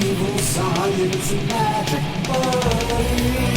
evil science and magic buddies.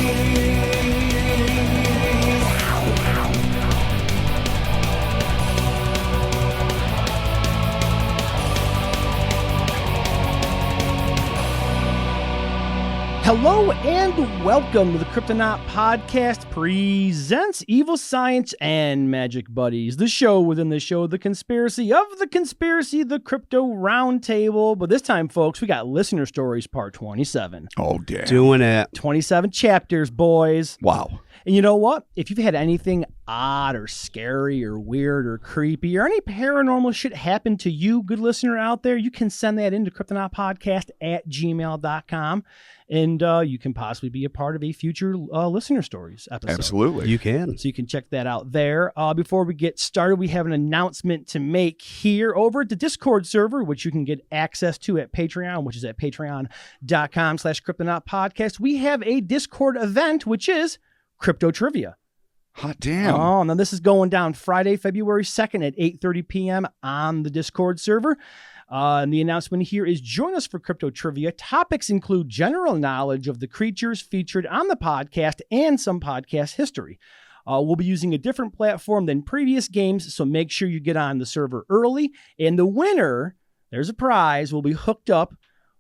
Hello and welcome to the Cryptonaut podcast presents Evil Science and Magic Buddies, the show within the show, the conspiracy of the conspiracy, the Crypto Roundtable. But this time, folks, we got Listener Stories Part 27. Oh, damn. Doing it. 27 chapters, boys. Wow. And you know what? If you've had anything odd or scary or weird or creepy or any paranormal shit happen to you, good listener out there, you can send that into cryptonautpodcast@gmail.com. And you can possibly be a part of a future Listener Stories episode. Absolutely. You can. So you can check that out there. Before we get started, we have an announcement to make here over at the Discord server, which you can get access to at Patreon, which is at patreon.com/cryptonautpodcast. We have a Discord event, which is Crypto Trivia. Hot damn. Oh, now this is going down Friday, February 2nd at 8:30 p.m. on the Discord server. And the announcement here is join us for Crypto Trivia. Topics include general knowledge of the creatures featured on the podcast and some podcast history. We'll be using a different platform than previous games, so make sure you get on the server early. And the winner, there's a prize, will be hooked up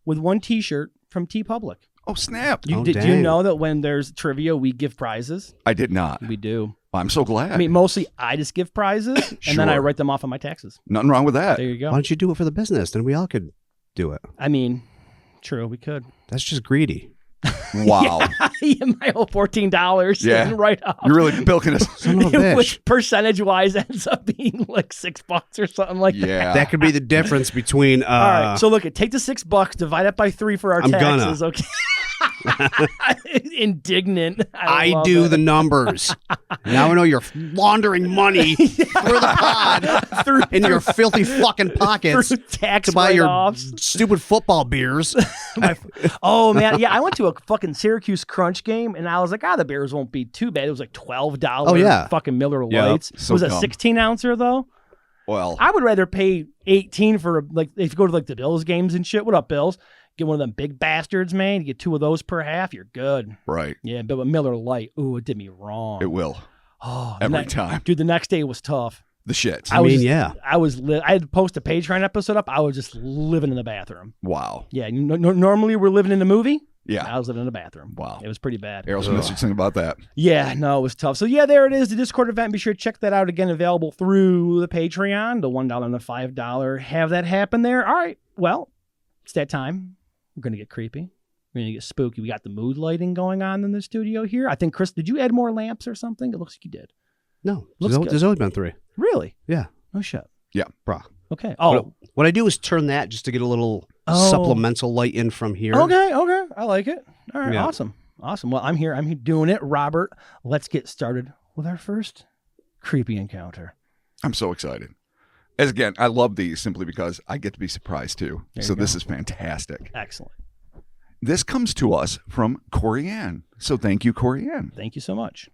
with one t-shirt from TeePublic. Oh, snap. Do you dang. know that when there's trivia, we give prizes? I did not. We do. I'm so glad. I mean, mostly I just give prizes, and then I Sure. wait them off on my taxes. Nothing wrong with that. There you go. Why don't you do it for the business? Then we all could do it. I mean, true, we could. That's just greedy. Wow. My whole $14 Yeah. right off. You're really bilking us. Son of a bitch. Which percentage-wise ends up being like $6 or something like that. Yeah. That could be the difference between. All right, so look, take the $6, divide it by 3 for our I'm gonna. taxes. Okay. Indignant. I love do it. the numbers. Now I know you're laundering money through the pod in your filthy fucking pockets Through tax to buy your write-offs. stupid football beers. Oh man, yeah, I went to a fucking Syracuse Crunch game, and I was like, the Bears won't be too bad. It was like $12. Oh, yeah. Fucking Miller Yep. Lights. So was a dumb. 16-ouncer though. Well, I would rather pay 18 for like if you go to like the Bills games and shit. What up, Bills? Get one of them big bastards, man. You get 2 of those per half, you're good. right. Yeah, but with Miller Light, ooh, it did me wrong. It will. Oh, Every time. dude. The next day was tough. The shit. I was mean, just- yeah. I had to post a Patreon episode up. I was just living in the bathroom. Wow. Yeah, normally we're living in the movie. Yeah. I was living in the bathroom. Wow. It was pretty bad. Aerosmith should sing about that. Yeah, no, it was tough. So yeah, there it is, the Discord event. Be sure to check that out again, available through the Patreon, the $1 and the $5. Have that happen there. All right, well, it's that time. We're going to get creepy. We're going to get spooky. We got the mood lighting going on in the studio here. I think, Chris, did you add more lamps or something? It looks like you did. No, Looks good. there's always been 3. Really? Yeah. Oh, shit. Bruh. Okay. Oh, What I do is turn that just to get a little supplemental light in from here. okay. I like it. All right, Yeah. awesome. Well, I'm here doing it. Robert, let's get started with our first creepy encounter. I'm so excited. As again, I love these simply because I get to be surprised too. There So you this go. is fantastic. Excellent. This comes to us from Corey Ann. So thank you, Corey Ann. Thank you so much.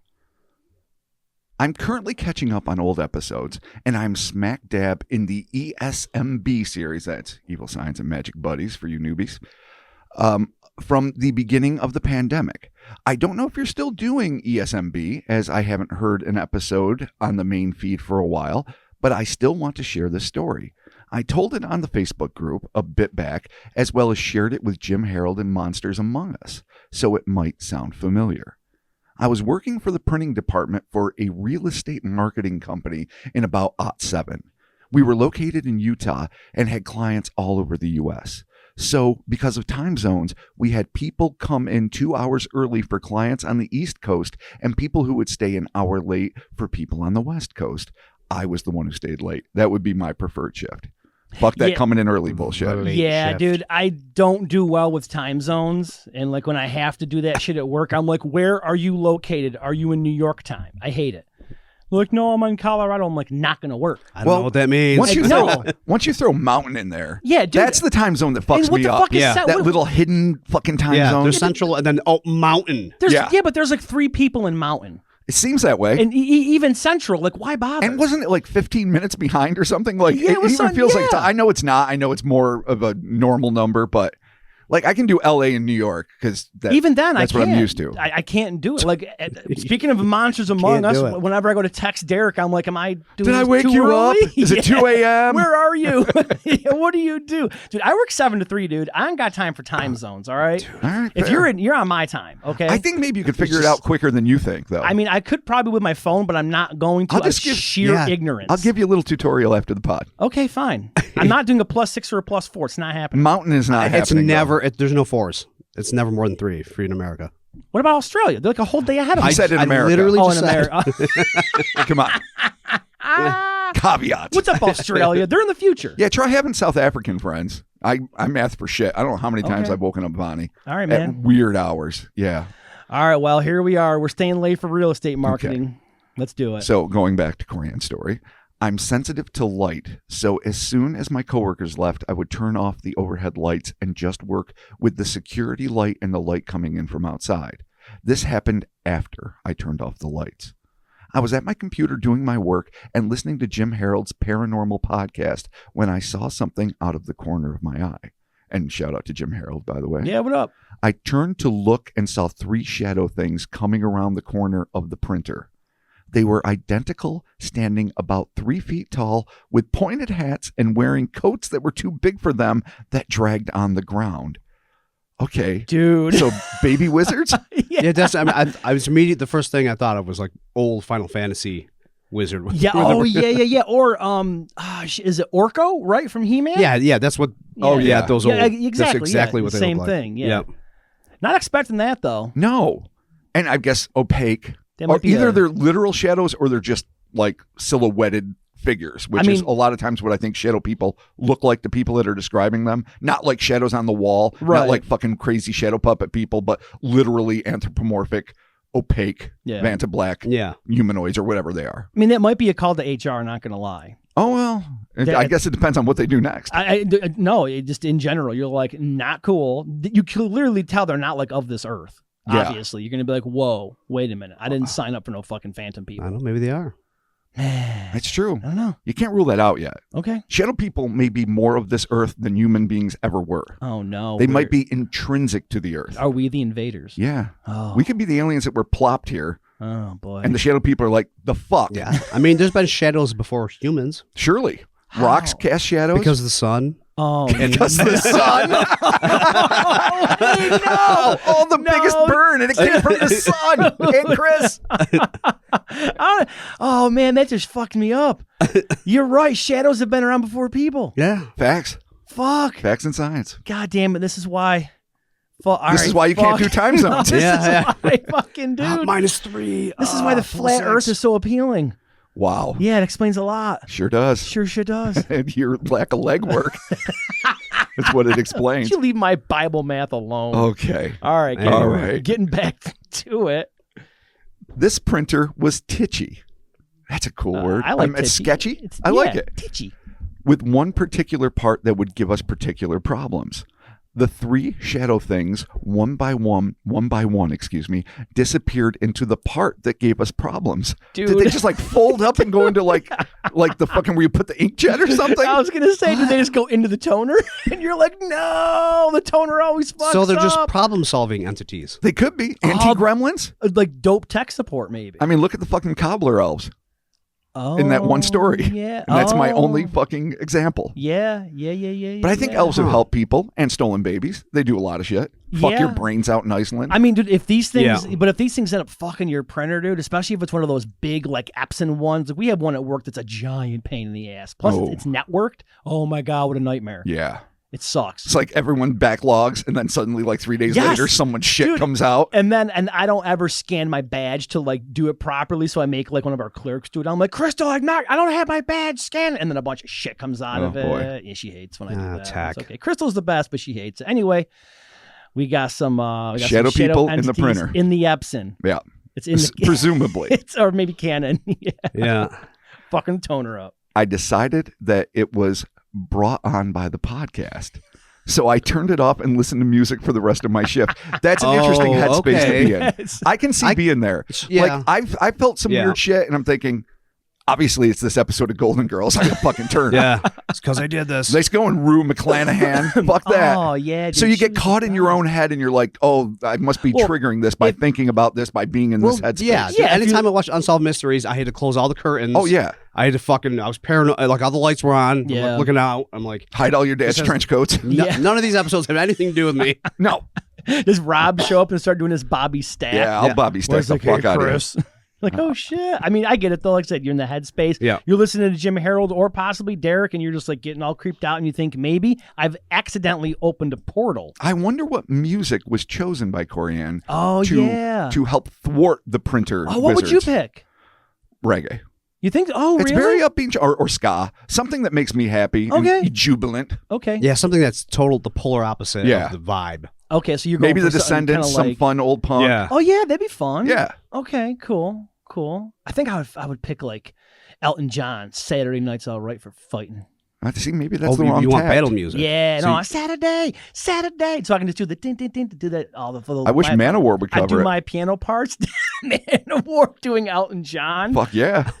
I'm currently catching up on old episodes, and I'm smack dab in the E.S.M.B. series. That's Evil Science and Magic Buddies for you newbies. From the beginning of the pandemic. I don't know if you're still doing E.S.M.B., as I haven't heard an episode on the main feed for a while, but I still want to share this story. I told it on the Facebook group a bit back, as well as shared it with Jim Harold and Monsters Among Us, so it might sound familiar. I was working for the printing department for a real estate marketing company in about '07. We were located in Utah and had clients all over the U.S. So, because of time zones, we had people come in 2 hours early for clients on the East Coast and people who would stay an hour late for people on the West Coast. I was the one who stayed late. That would be my preferred shift. Fuck that Yeah. coming in early bullshit. Late Yeah, shift. dude, I don't do well with time zones. And like when I have to do that shit at work, I'm like, where are you located? Are you in New York time? I hate it. Like, no, I'm in Colorado. I'm like, not going to work. I don't know what that means. Once you throw mountain in there, Yeah, dude. that's the time zone that fucks And what me the up. fuck is Yeah. that? That What- little hidden fucking time Yeah, zone. there's central and then mountain. There's, Yeah. yeah, but there's like 3 people in Mountain. It seems that way. And even Central, like, why bother? And wasn't it like 15 minutes behind or something? Like, Yeah, it it was even some- feels like, yeah. I know it's not. I know it's more of a normal number, but Like I can do L.A. and New York because even then, that's I what can't. I'm used to. I can't do it. Like speaking of Monsters Among Can't Us, do it. whenever I go to text Derek, I'm like, "Am I doing Did I this wake too you early? up? Is it 2 a.m.? Where are you? Yeah, what do you do, dude? I work 7 to 3, dude. I ain't got time for time zones. All right. All right, If fair. you're on my time, okay. I think maybe you could figure it out quicker than you think, though. I mean, I could probably with my phone, but I'm not going to. I'll just out of give- sheer yeah. ignorance. I'll give you a little tutorial after the pod. Okay, fine. I'm not doing a +6 or a +4. It's not happening. Mountain is not It's happening. never. There's no 4s. It's never more than 3 for you in America. What about Australia? They're like a whole day ahead of I us. said in America. literally Oh, just in said. America. Come on. Caveat. What's up, Australia? They're in the future. Yeah, try having South African friends. I math for shit. I don't know how many times Okay. I've woken up Bonnie All right, at man. weird hours. Yeah. All right, well, here we are. We're staying late for real estate marketing. Let's do it. So going back to Coran's story, I'm sensitive to light. So as soon as my coworkers left, I would turn off the overhead lights and just work with the security light and the light coming in from outside. This happened after I turned off the lights. I was at my computer doing my work and listening to Jim Harold's paranormal podcast when I saw something out of the corner of my eye. And shout out to Jim Harold, by the way. Yeah, what up? I turned to look and saw 3 shadow things coming around the corner of the printer. They were identical, standing about 3 feet tall, with pointed hats and wearing coats that were too big for them that dragged on the ground. Okay. Dude. So baby wizards? Yeah, that's. I mean, I was immediate. The first thing I thought of was like old Final Fantasy wizard. Yeah. Oh, yeah. Or is it Orko, right, from He-Man? Yeah. That's what. Oh Yeah. yeah, those Yeah, old. exactly. That's exactly yeah, what they same look like. thing. Yeah. Not expecting that though. No. And I guess opaque. That might Or be either a- they're literal shadows or they're just like silhouetted figures, which is mean- a lot of times what I think shadow people look like to people that are describing them. Not like shadows on the wall, Right. not like fucking crazy shadow puppet people, but literally anthropomorphic, opaque, Yeah. Vanta Black Yeah. humanoids or whatever they are. I mean, that might be a call to HR. Not gonna lie. Oh, well, I guess it depends on what they do next. No, it just in general, you're like not cool. You can clearly tell they're not like of this earth. Yeah. Obviously, you're gonna be like, whoa, wait a minute, I didn't sign up for no fucking phantom I people. don't know. Maybe they are. That's true. I don't know. You can't rule that out yet. Okay. Shadow people may be more of this earth than human beings ever were. Oh no. They might be intrinsic to the earth. Are we the invaders? Yeah. Oh. We could be the aliens that were plopped here, Oh boy. and the shadow people are like, the fuck? Yeah. I mean, there's been shadows before humans Surely. Rocks How? cast shadows? because of the sun. oh. Because of the sun. Oh, the biggest burn, and it came from the sun. And Chris. Oh man, that just fucked me up. You're right. Shadows have been around before people. Yeah. Facts. Fuck. Facts and science. God damn it. This is why. This is why you can't do time zones. This Yeah, is why, fucking dude. -3. This is why the flat Earth is so appealing. Wow. Yeah, it explains a lot. Sure does. Sure does. And your lack of legwork. That's what it explains. You leave my Bible math alone. Okay. All right. All right. Getting back to it. This printer was titchy. That's a cool word. I like It's titchy. sketchy. I like it. Titchy. With one particular part that would give us particular problems. The 3 shadow things, one by one, disappeared into the part that gave us problems. Did they Dude. just like fold up and go into like the fucking where you put the inkjet or something? I was going to say, did they just go into the toner? And you're like, no, the toner always fucks So they're just up. problem-solving entities. They could be anti-gremlins. Like dope tech support, maybe. I mean, look at the fucking cobbler elves Oh, in that one story. Yeah. And that's my Oh. only fucking example. Yeah. But I think elves have helped people and stolen babies. They do a lot of shit. Fuck Yeah. your brains out in Iceland. I mean, dude, if these things, Yeah. but if these things end up fucking your printer, dude, especially if it's one of those big, like Epson ones, like we have one at work that's a giant pain in the ass. Plus, Oh. it's networked. Oh my God, what a nightmare. Yeah. It sucks. It's like everyone backlogs and then suddenly like 3 days Yes! later someone's shit Dude. comes out. And I don't ever scan my badge to like do it properly. So I make like one of our clerks do it. I'm like, Crystal, I don't have my badge scanned. And then a bunch of shit comes out Oh, of it. boy. Yeah, she hates when I do that. Tack. It's okay. Crystal's the best, but she hates it. Anyway, we got some Shadow people in the entities printer. in the Epson. Yeah. It's in the Presumably. it's or maybe Canon. Yeah. Yeah. Fucking toner up. I decided that it was brought on by the podcast. So I turned it off and listened to music for the rest of my shift. That's an interesting headspace okay. to be in. Yes. I can see being there. Yeah. Like I felt some Yeah. weird shit and I'm thinking, obviously it's this episode of Golden Girls. I gotta fucking turn. Yeah. It's because I did this. Let's go and Rue McClanahan. Fuck that. Oh yeah. So dude, you she get was caught the in your best. own head, and you're like, "Oh, I must be Well, triggering this by thinking about this, by being in this headspace." Yeah. Yeah, if Anytime you- I watched Unsolved Mysteries, I had to close all the curtains. Oh yeah, I had to I was paranoid. Like all the lights were on. I'm, Yeah. like, looking out. I'm like, hide all your dad's This has- trench coats. Yeah. none of these episodes have anything to do with me. No, Does Rob show up and start doing his Bobby stack? yeah, I'll Bobby stack Where's the like, fuck hey, out of here. Chris? Like, oh shit. I mean, I get it though. Like I said, you're in the headspace. Yeah. You're listening to Jim Harold or possibly Derek, and you're just like getting all creeped out, and you think maybe I've accidentally opened a portal. I wonder what music was chosen by Corianne Oh yeah. to help thwart the printer. Oh, what would you wizards. pick? Reggae. You think? Oh, It's really? very upbeat, or ska, something that makes me happy, Okay. and jubilant. Okay. Yeah, something that's the polar opposite Yeah. of the vibe. Okay. So you're going Maybe for the something Descendants, kinda some like, fun old punk. Oh yeah, that'd be fun. Yeah. Okay. Cool. Cool. I think I would pick like Elton John. Saturday Night's All Right for fighting. See, maybe that's the wrong you want tact. battle music? Yeah, So no, you- Saturday. So I can just do the din din din to do that. All the I wish Manowar would I do cover it. my piano parts. Manowar doing Elton John. Fuck yeah.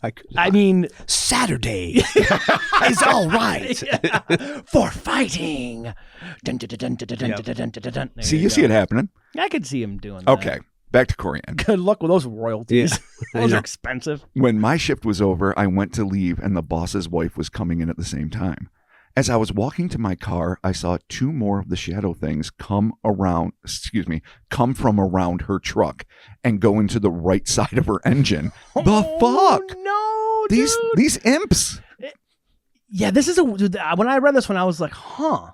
I could I mean, Saturday is all right. for fighting. Dun, dun, dun, dun, dun, dun, dun, dun, dun, dun. There See, you see go. it happening. I could see him doing that. Okay, back to Corianne. Good luck with those royalties. Yeah, I Those are know. expensive. When my shift was over, I went to leave, and the boss's wife was coming in at the same time. As I was walking to my car, I saw two more of the shadow things come from around her truck and go into the right side of her engine. The fuck? Oh, no, dude. These imps. Yeah, this is when I read this one, I was like, huh.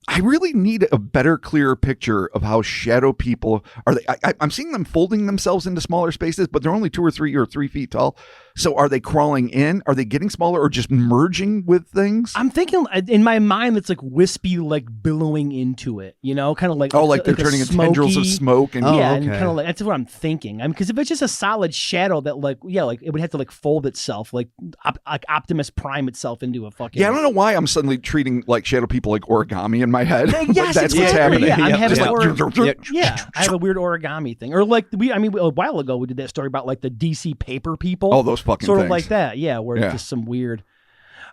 I really need a better, clearer picture of how shadow people are. I'm seeing them folding themselves into smaller spaces, but they're only 2 or 3 feet tall. So are they crawling in? Are they getting smaller or just merging with things? I'm thinking in my mind, it's like wispy, like billowing into it, kind of like Like they're a turning into tendrils of smoky- smoke and Yeah, Oh, and okay. kind of like that's what I'm thinking. Because if it's just a solid shadow that, like it would have to like fold itself, like Optimus Prime itself into a fucking. Yeah, I don't know why I'm suddenly treating like shadow people like origami in my head. Yeah, Like, yes, that's exactly. what's happening. Yeah, I'm having Just like, Yeah, I have a weird origami thing, or like a while ago we did that story about like the DC paper people. Oh, those fucking sort things. of like that. Yeah, where Yeah. it's just some weird.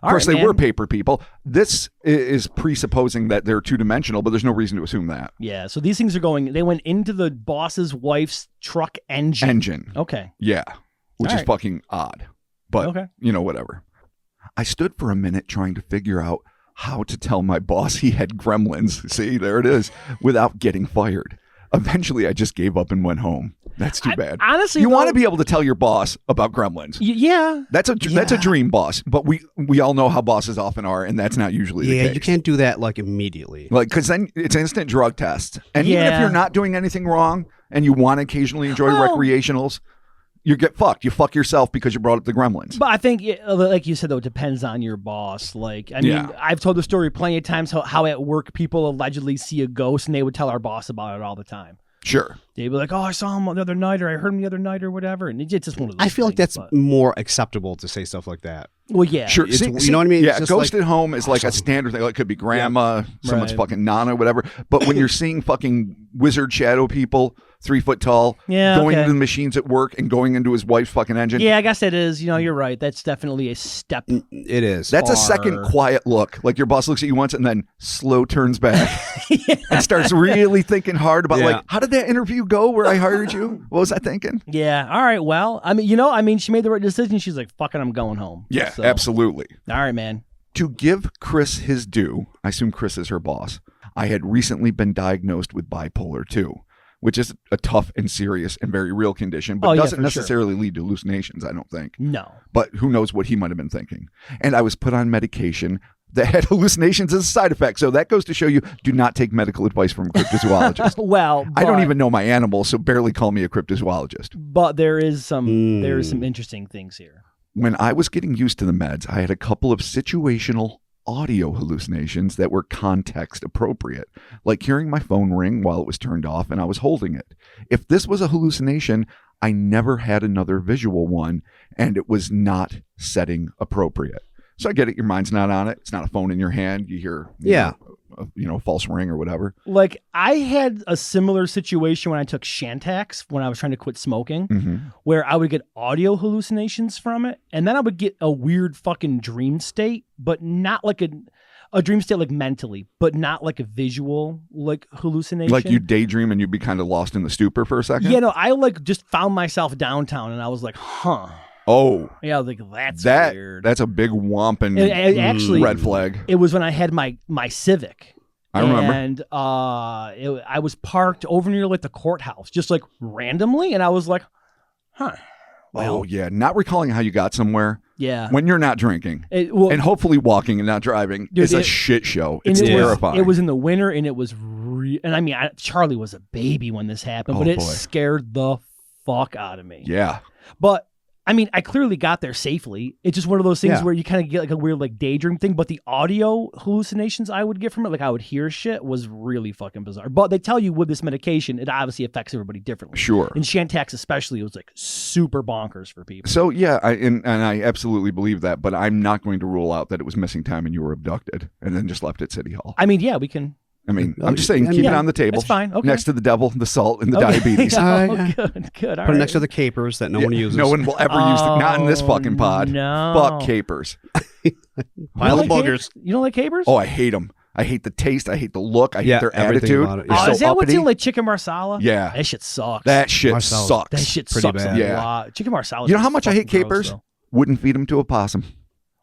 Of course, they were paper people. This is presupposing that they're two-dimensional, but there's no reason to assume that. Yeah, so these things are going. They went into the boss's wife's truck engine. Okay. Yeah, which All is right. fucking odd. But, Okay. whatever. I stood for a minute trying to figure out how to tell my boss he had gremlins. See, there it is, without getting fired. Eventually, I just gave up and went home. That's too bad. Honestly, you want though- to be able to tell your boss about gremlins. Yeah. That's a dream boss, but we all know how bosses often are, and that's not usually the Yeah, case. you can't do that like immediately. Like, because then it's instant drug test. And even if Yeah. you're not doing anything wrong and you want to occasionally enjoy Well- recreationals, you get fucked. You fuck yourself because you brought up the gremlins. But I think, like you said, though, it depends on your boss. Like, I mean, Yeah. I've told the story plenty of times how at work people allegedly see a ghost and they would tell our boss about it all the time. Sure. They'd be like, "Oh, I saw him the other night," or "I heard him the other night," or whatever. And it's just one of those. I feel like things, that's but- more acceptable to say stuff like that. well, yeah, Sure. It's- See, you know what I mean? Yeah, It's just ghost like- at home is like a standard thing. Like, it could be grandma, someone's Right. fucking nana, whatever. But when you're seeing fucking wizard shadow people, 3 foot tall, Yeah, going okay. into the machines at work and going into his wife's fucking engine, Yeah, I guess it is. You're right. That's definitely a step. It is. that's a second Far. quiet look. Like your boss looks at you once and then slow turns back and starts really thinking hard about Yeah. like, how did that interview go where I hired you? What was I thinking? Yeah. All right. Well, I mean, she made the right decision. She's like, "Fuck it, I'm going home." Yeah, So, absolutely. All right, man. To give Chris his due, I assume Chris is her boss, I had recently been diagnosed with bipolar 2, which is a tough and serious and very real condition, but Oh, yeah, doesn't for necessarily lead to hallucinations, I don't think. No. But who knows what he might have been thinking. And I was put on medication that had hallucinations as a side effect. So that goes to show you, do not take medical advice from a cryptozoologist. Well, I don't but- even know my animals, so barely call me a cryptozoologist. But there is some interesting things here. When I was getting used to the meds, I had a couple of situational audio hallucinations that were context appropriate, like hearing my phone ring while it was turned off and I was holding it. If this was a hallucination, I never had another visual one, and it was not setting appropriate. So I get it. Your mind's not on it. It's not a phone in your hand. You hear false ring or whatever. Like, I had a similar situation when I took Shantax when I was trying to quit smoking, where I would get audio hallucinations from it, and then I would get a weird fucking dream state, but not like a dream state like mentally, but not like a visual like hallucination. Like you daydream and you'd be kind of lost in the stupor for a second? Yeah, no, I like just found myself downtown and I was like, huh. Oh. Yeah, like that's weird. That's a big whomping actually, red flag. It was when I had my Civic. I remember. And I was parked over near like the courthouse, just like randomly, and I was like, huh. Well, Oh, yeah. Not recalling how you got somewhere yeah. when you're not drinking. And hopefully walking and not driving is a shit show. It's terrifying. It was in the winter, and it was and I mean, Charlie was a baby when this happened, but it scared the fuck out of me. Yeah. But I mean, I clearly got there safely. It's just one of those things where you kind of get like a weird like daydream thing, but the audio hallucinations I would get from it, like I would hear shit, was really fucking bizarre. But they tell you with this medication, it obviously affects everybody differently. Sure. In Shantax especially, it was like super bonkers for people. So yeah, and I absolutely believe that, but I'm not going to rule out that it was missing time and you were abducted and then just left at City Hall. I mean, yeah, we can. I mean, I'm just saying, keep it on the table. That's fine. Okay. Next to the devil, the salt, and the diabetes. Good. All Put it right. next to the capers that no one uses. No one will ever use them. Not in this fucking pod. No. Fuck capers. Pile of boogers. You don't like capers? Oh, I hate them. I hate the taste. I hate the look. I hate their everything attitude. about it. They're Oh, so is that what's uppity. in like chicken marsala? Yeah. That shit sucks. That shit Marcella's- sucks. That shit pretty sucks bad. a Yeah. lot. Chicken marsala. You know how much I hate capers? Wouldn't feed them to a possum.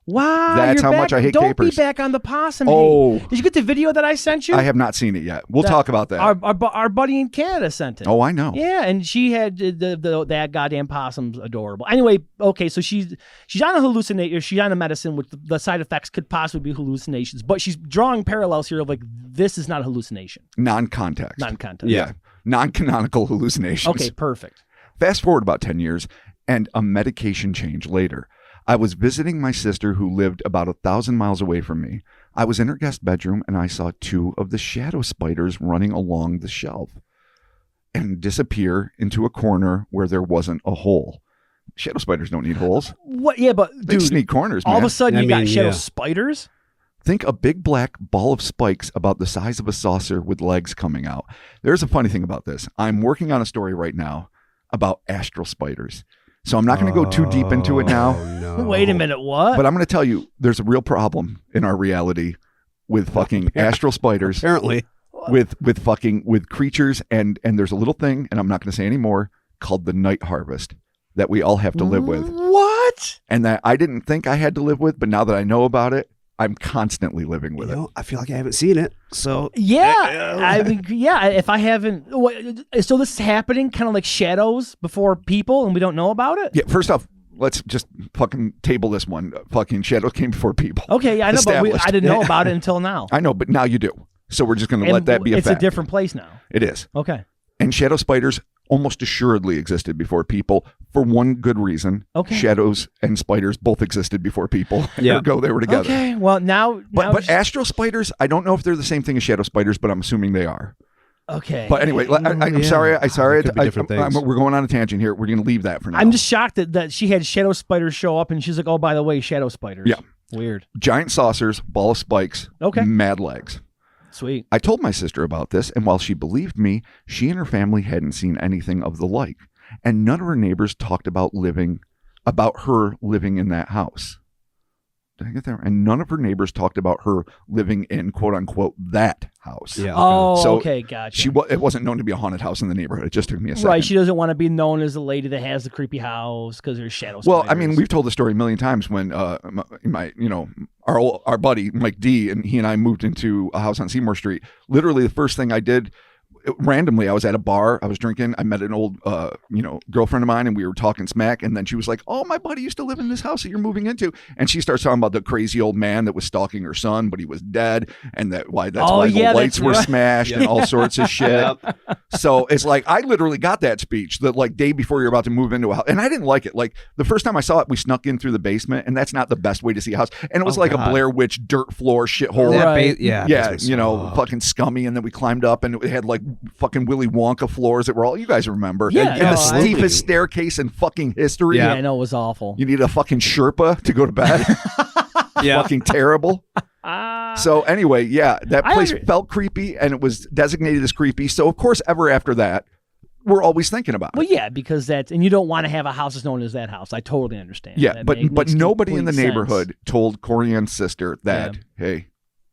Wow, That's you're how much I hate don't capers. Be back on the possum. Oh. hate. Did you get the video that I sent you? I have not seen it yet. We'll talk about that. Our buddy in Canada sent it. Oh, I know. Yeah, and she had that goddamn possum's adorable. Anyway, okay, so she's on a hallucination. She's on a medicine which the side effects could possibly be hallucinations, but she's drawing parallels here of like this is not a hallucination. Non-context. Non-context. Yeah. Non-canonical hallucinations. Okay, perfect. Fast forward about 10 years and a medication change later. I was visiting my sister who lived about 1,000 miles away from me. I was in her guest bedroom and I saw 2 of the shadow spiders running along the shelf and disappear into a corner where there wasn't a hole. Shadow spiders don't need holes. What? Yeah, but They dude, just need corners, man. all of a sudden you got mean, shadow yeah. spiders. Think a big black ball of spikes about the size of a saucer with legs coming out. There's a funny thing about this. I'm working on a story right now about astral spiders. So I'm not going to go too deep into it now. No. Wait a minute, what? But I'm going to tell you, there's a real problem in our reality with fucking astral spiders, Apparently. with creatures, and there's a little thing, and I'm not going to say any more, called the night harvest that we all have to live with, What? and that I didn't think I had to live with, but now that I know about it, I'm constantly living with You it. know, I feel like I haven't seen it. So Yeah, I mean, yeah. If I haven't, so this is happening, kind of like shadows before people, and we don't know about it. Yeah, first off, let's just fucking table this one. Fucking shadows came before people. Okay, yeah, I know, but Established. I didn't know about it until now. I know, but now you do. So we're just going to And let that be a it's fact. a different place now. It is. Okay. And shadow spiders almost assuredly existed before people for one good reason. Okay. Shadows and spiders both existed before people. Yeah. Ergo, they were together. Okay. Well, now But astral spiders, I don't know if they're the same thing as shadow spiders, but I'm assuming they are. okay. But anyway, I'm Yeah. sorry. I'm sorry. It could be different things. We're going on a tangent here. We're going to leave that for now. I'm just shocked that she had shadow spiders show up, and she's like, "Oh, by the way, shadow spiders." Yeah. Weird. Giant saucers, ball of spikes, Okay. mad legs. Sweet. I told my sister about this, and while she believed me, she and her family hadn't seen anything of the like, and none of her neighbors talked about her living in that house. Did I get there? And none of her neighbors talked about her living in "quote unquote" that house. yeah. Oh, So okay, gotcha. It wasn't known to be a haunted house in the neighborhood. It just took me a second. Right, she doesn't want to be known as the lady that has the creepy house because there's shadow spiders. Well, I mean, we've told the story a million times when our buddy Mike D and he and I moved into a house on Seymour Street. Literally, the first thing I did, randomly, I was at a bar, I was drinking, I met an old girlfriend of mine, and we were talking smack, and then she was like, "Oh, my buddy used to live in this house that you're moving into," and she starts talking about the crazy old man that was stalking her son, but he was dead, and that's why the lights were smashed and all sorts of shit. So it's like, I literally got that speech the day before you're about to move into a house, and I didn't like it. Like the first time I saw it, we snuck in through the basement, and that's not the best way to see a house, and it was a Blair Witch dirt floor shithole. Right. Fucking scummy, and then we climbed up, and it had like fucking Willy Wonka floors that were all, you guys remember, Yeah, and no, the I- steepest staircase in fucking history. Yeah, I know it was awful. You need a fucking Sherpa to go to bed. Yeah. Fucking terrible. So anyway, yeah, that I place under- felt creepy, and it was designated as creepy. So of course, ever after that, we're always thinking about Well, it. yeah, because and you don't want to have a house that's known as that house. I totally understand. Yeah, That but makes nobody in the complete sense. neighborhood told Corianne's sister that, Yeah. hey,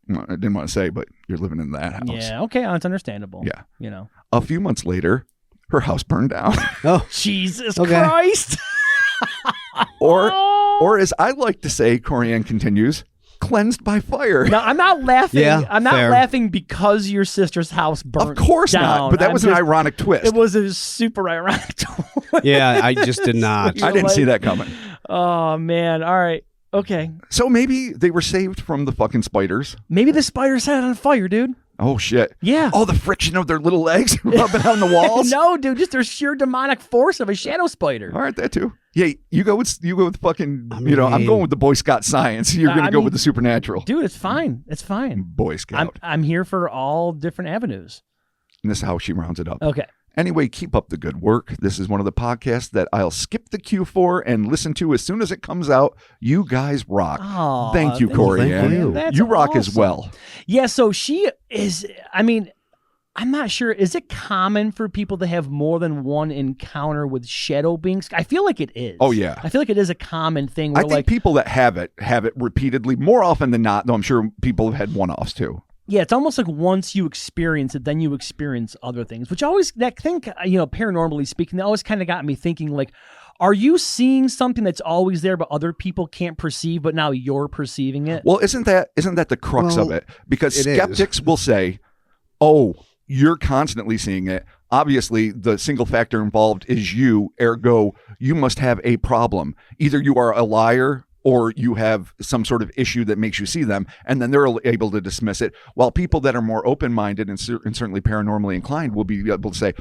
well, I didn't want to say, but you're living in that house. Yeah, okay, it's understandable. Yeah. You know. A few months later, her house burned down. Oh, Jesus Okay. Christ. or as I like to say, Corianne continues, cleansed by fire. No, I'm not laughing. Yeah, I'm not fair. laughing because your sister's house burned Of course down. not. But that I'm was an just- ironic twist. It was a super ironic twist. yeah, I just did not. I didn't see that coming. Oh, man. All right. Okay. So maybe they were saved from the fucking spiders. Maybe the spider set it on fire, dude. Oh shit. Yeah. Oh, the friction of their little legs rubbing on the walls. No, dude, just their sheer demonic force of a shadow spider. All right, that too. Yeah, you go with fucking. I'm mean- going with the Boy Scout science. You're gonna I go mean, with the supernatural. Dude, it's fine. It's fine. Boy Scout. I'm here for all different avenues. And this is how she rounds it up. Okay. Anyway, keep up the good work. This is one of the podcasts that I'll skip the queue for and listen to as soon as it comes out. You guys rock. Aw, Thank you, thank Corey. you. Ann. you. That's You rock as awesome. well. Yeah, so she is, I mean, I'm not sure. Is it common for people to have more than one encounter with shadow beings? I feel like it is. Oh, yeah. I feel like it is a common thing I where, think like, people that have it repeatedly, more often than not, though I'm sure people have had one-offs too. yeah, it's almost like once you experience it, then you experience other things, which always, that thing, paranormally speaking, that always kind of got me thinking, like, are you seeing something that's always there, but other people can't perceive, but now you're perceiving it? Well, isn't that the crux of Well, it? Because it is. skeptics will say, "Oh, you're constantly seeing it. Obviously, the single factor involved is you. Ergo, you must have a problem. Either you are a liar or you have some sort of issue that makes you see them." And then they're able to dismiss it. While people that are more open-minded and certainly paranormally inclined will be able to say,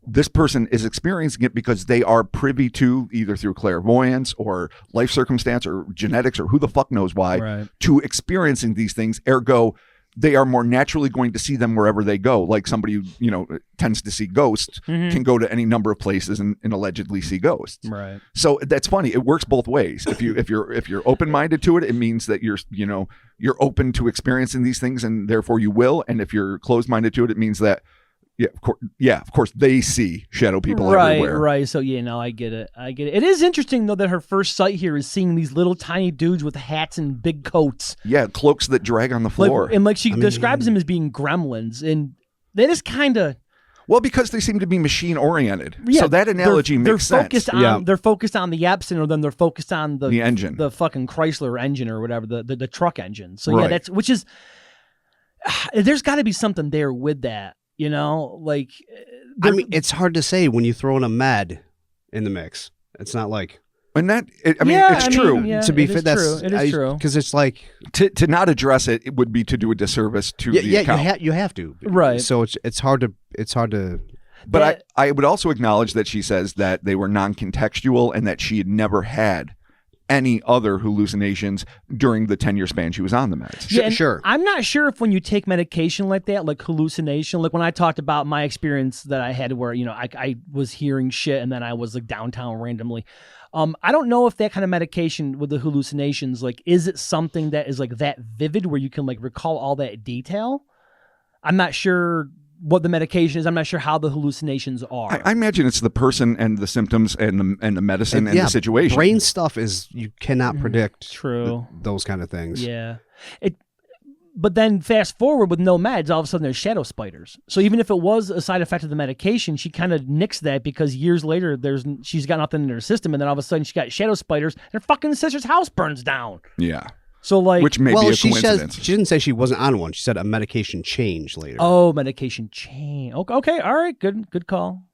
this person is experiencing it because they are privy to, either through clairvoyance or life circumstance or genetics or who the fuck knows why, Right. to experiencing these things. Ergo, they are more naturally going to see them wherever they go. Like somebody who, tends to see ghosts can go to any number of places and allegedly see ghosts. Right. So that's funny. It works both ways. If you're open-minded to it, it means that you're open to experiencing these things and therefore you will. And if you're closed-minded to it, it means that of course they see shadow people everywhere. Right. So, I get it. It is interesting, though, that her first sight here is seeing these little tiny dudes with hats and big coats. Yeah, cloaks that drag on the floor. She describes them as being gremlins. And that is kind of... Well, because they seem to be machine-oriented. Yeah, so that analogy makes they're sense. focused on, Yeah. They're focused on the Epson, or then they're focused on The engine. the fucking Chrysler engine or whatever, the truck engine. So, Right. yeah, which is... There's got to be something there with that. I mean, it's hard to say when you throw in a med in the mix. It's not like And it's true. to be it fair. is That's true. It is true. because it's like To not address it, it would be to do a disservice to the account. you have to Right. So it's hard to But I would also acknowledge that she says that they were non-contextual and that she had never had any other hallucinations during the 10-year span she was on the meds. And sure. I'm not sure if when you take medication like that, like hallucination, like when I talked about my experience that I had where, I was hearing shit and then I was like downtown randomly. I don't know if that kind of medication with the hallucinations, like, is it something that is like that vivid where you can like recall all that detail? I'm not sure what the medication is. I'm not sure how the hallucinations are. I imagine it's the person and the symptoms and the medicine and the situation. Brain stuff is you cannot predict. True. Those kind of things. Yeah. But then fast forward with no meds, all of a sudden there's shadow spiders. So even if it was a side effect of the medication, she kind of nixed that because years later she's got nothing in her system, and then all of a sudden she got shadow spiders and her fucking sister's house burns down. Yeah. So like, Which may be a she coincidence. says she didn't say she wasn't on one. She said a medication change later. oh, medication change. Okay, all right, good call.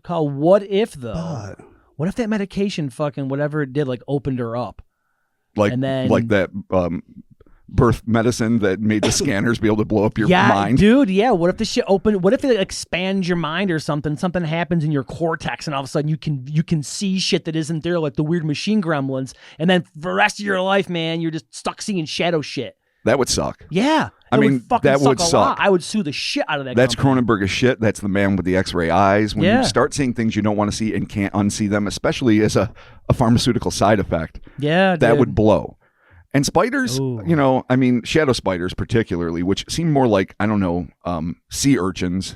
What if though? But- What if that medication fucking whatever it did like opened her up? Like And then- like that birth medicine that made the scanners be able to blow up your mind. Dude, yeah. What if the shit open? What if it expands your mind or something? Something happens in your cortex, and all of a sudden you can see shit that isn't there, like the weird machine gremlins. And then for the rest of your life, man, you're just stuck seeing shadow shit. That would suck. Yeah, I it mean, would fucking that would suck a suck. lot. I would sue the shit out of that. That's company. Cronenberg as shit. That's the man with the X-ray eyes. When Yeah. you start seeing things you don't want to see and can't unsee them, especially as a pharmaceutical side effect, Yeah, that dude. would blow. And spiders, Ooh. you know, I mean, shadow spiders particularly, which seem more like, I don't know, sea urchins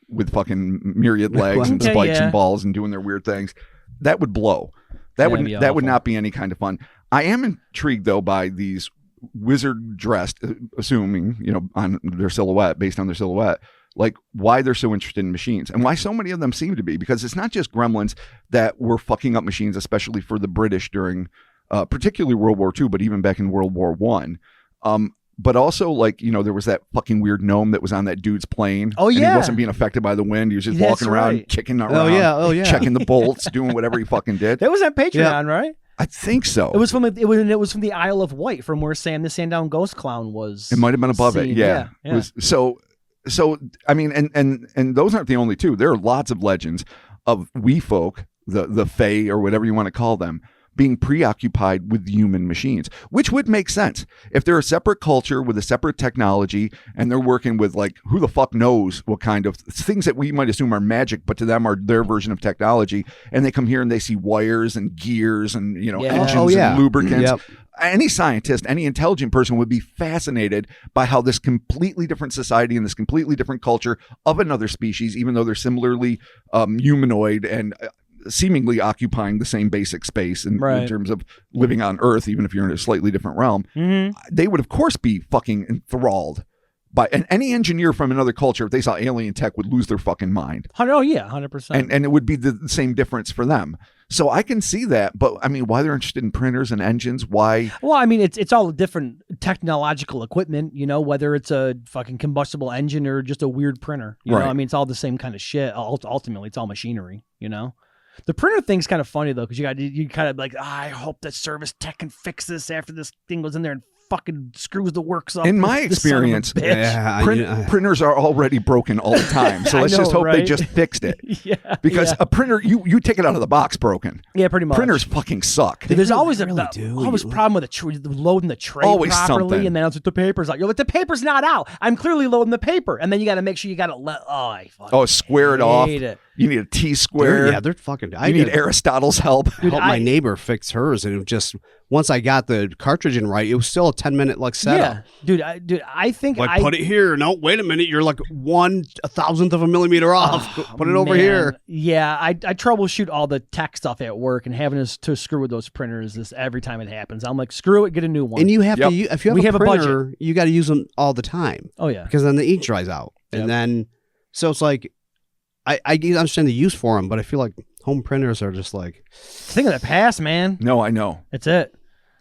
with fucking myriad legs and Okay, spikes yeah. and balls and doing their weird things. That would blow. That That'd be would awful. not be any kind of fun. I am intrigued though by these wizard dressed, assuming, you know, on their silhouette, based on their silhouette, like why they're so interested in machines and why so many of them seem to be, because it's not just gremlins that were fucking up machines, especially for the British during particularly World War II, but even back in World War One. But also, like, you know, there was that fucking weird gnome that was on that dude's plane. Oh, and yeah. he wasn't being affected by the wind. He was just That's walking around, right. kicking around. Oh yeah. Checking the bolts, doing whatever he fucking did. That was on Patreon, right? I think so. It was from the Isle of Wight, from where Sam the Sandown Ghost Clown was. It might have been above it. seen. Yeah. Yeah. It was, so I mean, and those aren't the only two. There are lots of legends of wee folk, the fae or whatever you want to call them, being preoccupied with human machines, which would make sense if they're a separate culture with a separate technology and they're working with, like, who the fuck knows what kind of things that we might assume are magic, but to them are their version of technology. And they come here and they see wires and gears and, you know, Yeah. engines and lubricants. Yep. Any scientist, any intelligent person would be fascinated by how this completely different society and this completely different culture of another species, even though they're similarly humanoid and seemingly occupying the same basic space in terms of living on Earth, even if you're in a slightly different realm, they would of course be fucking enthralled by, and any engineer from another culture, if they saw alien tech, would lose their fucking mind. Oh yeah, 100%. And it would be the same difference for them. So I can see that, but I mean, why they're interested in printers and engines? Why? Well, I mean, it's all different technological equipment, you know, whether it's a fucking combustible engine or just a weird printer. You know, Right. I mean, it's all the same kind of shit. Ultimately, it's all machinery, you know? The printer thing's kind of funny, though, because you kind of like, I hope that service tech can fix this after this thing goes in there and fucking screws the works up. In my This son of a experience, bitch. Yeah, printers are already broken all the time. So I let's just know, hope they right? just fixed it. Yeah. Because yeah. a printer, you take it out of the box broken. Yeah, pretty much. Printers fucking suck. Dude, there's always really a do. always problem with loading the tray Always properly, something. and then it's like the paper's out. You're like, the paper's not out. I'm clearly loading the paper, and then you got to make sure you got to let. Oh, I fucking Square it off. hate it. You need a T-square. They're fucking. You need Aristotle's help. Dude, helped my neighbor fix hers, and it was just once I got the cartridge in right, it was still a 10-minute like setup. Yeah, dude, I think Like, put it here. No, wait a minute. You're like 1/1000th of a millimeter off. Put it over man. here. Yeah, I troubleshoot all the tech stuff at work, and having to screw with those printers this every time it happens. I'm like, screw it, get a new one. And you have Yep. to. If you have We a have a printer, you got to use them all the time oh yeah, because then the ink dries out, Yep. and then so it's like I understand the use for them, but I feel like home printers are just like thing of the past, man. No, I know. That's it.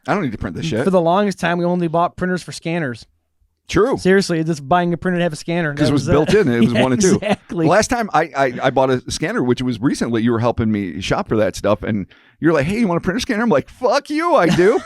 I don't need to print this shit. For the longest time, we only bought printers for scanners. True. Seriously, just buying a printer to have a scanner. Because That it was built in. It was Yeah, one and two. Exactly. The last time I bought a scanner, which was recently, you were helping me shop for that stuff, and you're like, hey, you want a printer scanner? I'm like, fuck you, I do.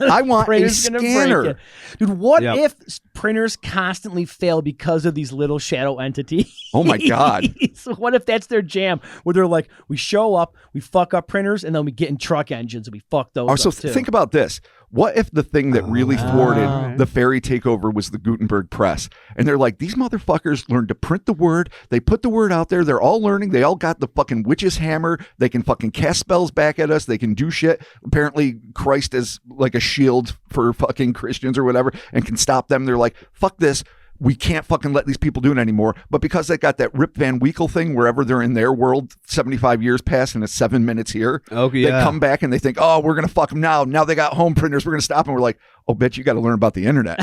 I want a Printer's gonna break scanner. it. Dude, what Yep. if printers constantly fail because of these little shadow entities? Oh my God. So what if that's their jam, where they're like, we show up, we fuck up printers, and then we get in truck engines and we fuck those Also, up too. think about this. What if the thing that really thwarted Alright. the fairy takeover was the Gutenberg press? And they're like, these motherfuckers learned to print the word. They put the word out there. They're all learning. They all got the fucking witch's hammer. They can fucking cast spells back at us. They can do shit. Apparently, Christ is like a shield for fucking Christians or whatever and can stop them. They're like, fuck this. We can't fucking let these people do it anymore. But because they got that Rip Van Winkle thing, wherever they're in their world, 75 years pass and it's 7 minutes here. Okay, They yeah. come back and they think, oh, we're going to fuck them now. Now they got home printers. We're going to stop them. We're like, oh, bitch, you got to learn about the internet.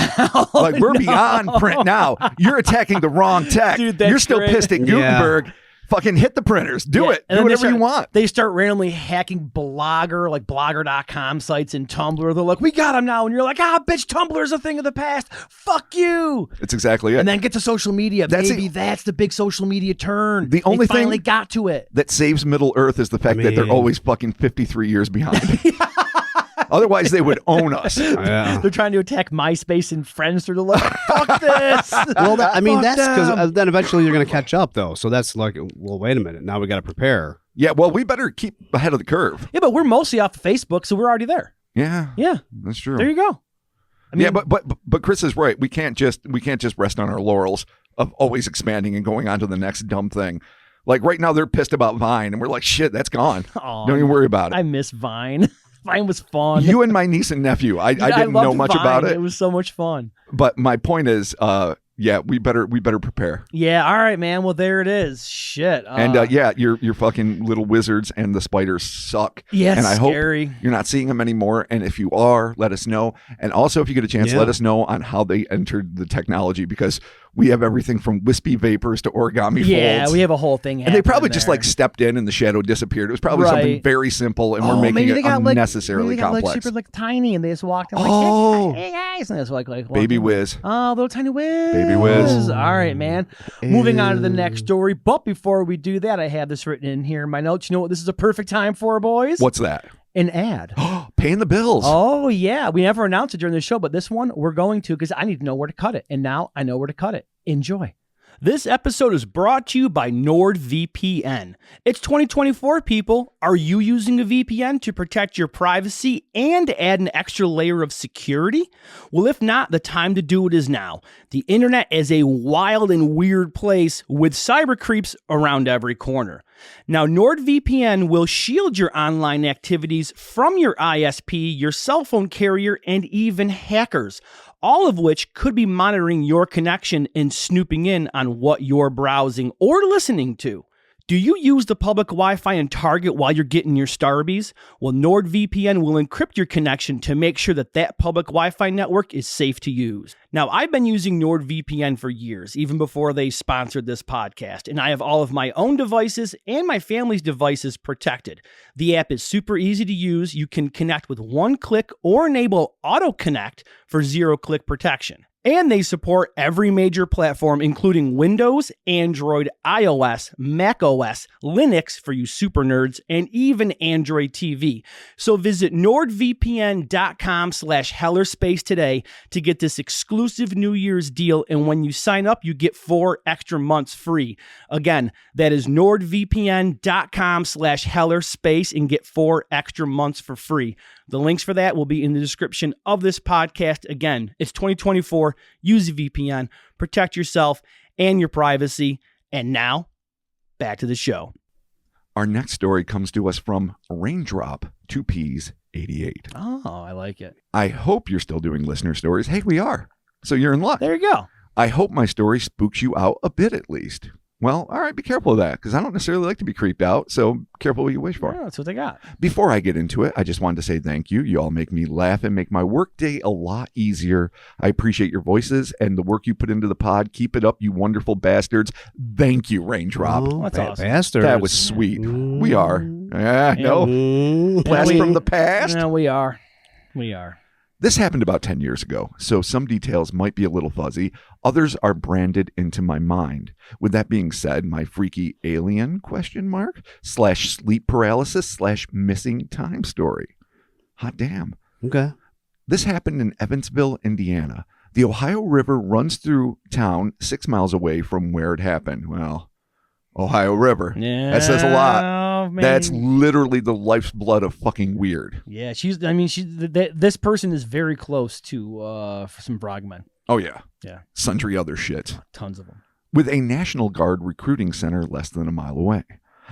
Like, we're beyond print now. You're attacking the wrong tech. Dude, that's You're still great. pissed at Yeah. Gutenberg. Fucking hit the printers. Do Yeah, it. and Do then they whatever you want. They start randomly hacking Blogger, like Blogger.com sites and Tumblr. They're like, we got them now. And you're like, bitch, Tumblr's a thing of the past. Fuck you. That's exactly it. And then get to social media. That's Maybe it. that's the big social media turn. The only they finally thing- got to it. that saves Middle Earth is the fact that they're mean- always fucking 53 years behind. Otherwise, they would own us. Yeah. They're trying to attack MySpace and Friendster. They're like, fuck this. Well, I mean, Fuck that's them. because then eventually you're going to catch up, though. So that's like, well, wait a minute. Now we got to prepare. Yeah, well, we better keep ahead of the curve. Yeah, but we're mostly off of Facebook, so we're already there. Yeah, Yeah, that's true. there you go. I mean, Yeah, but Chris is right. We can't just rest on our laurels of always expanding and going on to the next dumb thing. Like right now, they're pissed about Vine, and we're like, shit, that's gone. Aw, Don't even worry about it. I miss Vine. Mine was fun. You and my niece and nephew. I didn't know loved much Vine. about it. It was so much fun. But my point is, yeah, we better prepare. Yeah, all right, man. Well, there it is. Shit. And yeah, your fucking little wizards and the spiders suck. Yeah, and I scary. hope you're not seeing them anymore. And if you are, let us know. And also, if you get a chance, let us know on how they entered the technology, because we have everything from wispy vapors to origami folds. Yeah, we have a whole thing. And they probably happening just there. like stepped in and the shadow disappeared. It was probably something very simple, and we're making maybe it they got unnecessarily like, maybe they got complex. like super like tiny, and they just walked in like, hey guys, and it's like Baby whiz. Oh, little tiny whiz. Baby whiz. All right, man. Moving on to the next story. But before we do that, I have this written in here in my notes. You know what this is a perfect time for, boys? What's that? An ad. Paying the bills. Oh, yeah. We never announced it during the show, but this one we're going to, because I need to know where to cut it. And now I know where to cut it. Enjoy. This episode is brought to you by NordVPN. It's 2024, people. Are you using a VPN to protect your privacy and add an extra layer of security? Well, if not, the time to do it is now. The internet is a wild and weird place with cyber creeps around every corner. Now, NordVPN will shield your online activities from your ISP, your cell phone carrier, and even hackers, all of which could be monitoring your connection and snooping in on what you're browsing or listening to. Do you use the public Wi-Fi in Target while you're getting your Starbies? Well, NordVPN will encrypt your connection to make sure that public Wi-Fi network is safe to use. Now, I've been using NordVPN for years, even before they sponsored this podcast, and I have all of my own devices and my family's devices protected. The app is super easy to use. You can connect with one click or enable auto connect for 0-click protection. And they support every major platform, including Windows, Android, iOS, macOS, Linux for you super nerds, and even Android TV. So visit nordvpn.com/hellerspace today to get this exclusive New Year's deal. And when you sign up, you get 4 extra months free. Again, that is nordvpn.com/hellerspace and get 4 extra months for free. The links for that will be in the description of this podcast. Again, it's 2024. Use a VPN, protect yourself and your privacy. And now, back to the show. Our next story comes to us from Raindrop 2Ps88. Oh, I like it. I hope you're still doing listener stories. Hey, we are. So you're in luck. There you go. I hope my story spooks you out a bit at least. Well, all right, be careful of that, because I don't necessarily like to be creeped out, so careful what you wish for. Yeah, that's what they got. Before I get into it, I just wanted to say thank you. You all make me laugh and make my workday a lot easier. I appreciate your voices and the work you put into the pod. Keep it up, you wonderful bastards. Thank you, Raindrop. Oh, That's awesome. Bastards. That was sweet. We are. No. Blast Yeah, from the past. No, we are. We are. This happened about 10 years ago, so some details might be a little fuzzy. Others are branded into my mind. With that being said, my freaky alien / sleep paralysis / missing time story. Hot damn. Okay. This happened in Evansville, Indiana. The Ohio River runs through town 6 miles away from where it happened. Well, Ohio River. Yeah. That says a lot. Oh, man. That's literally the lifeblood of fucking weird. Yeah, this person is very close to some frogmen. Oh, yeah. Yeah. Sundry other shit. Tons of them. With a National Guard recruiting center less than a mile away.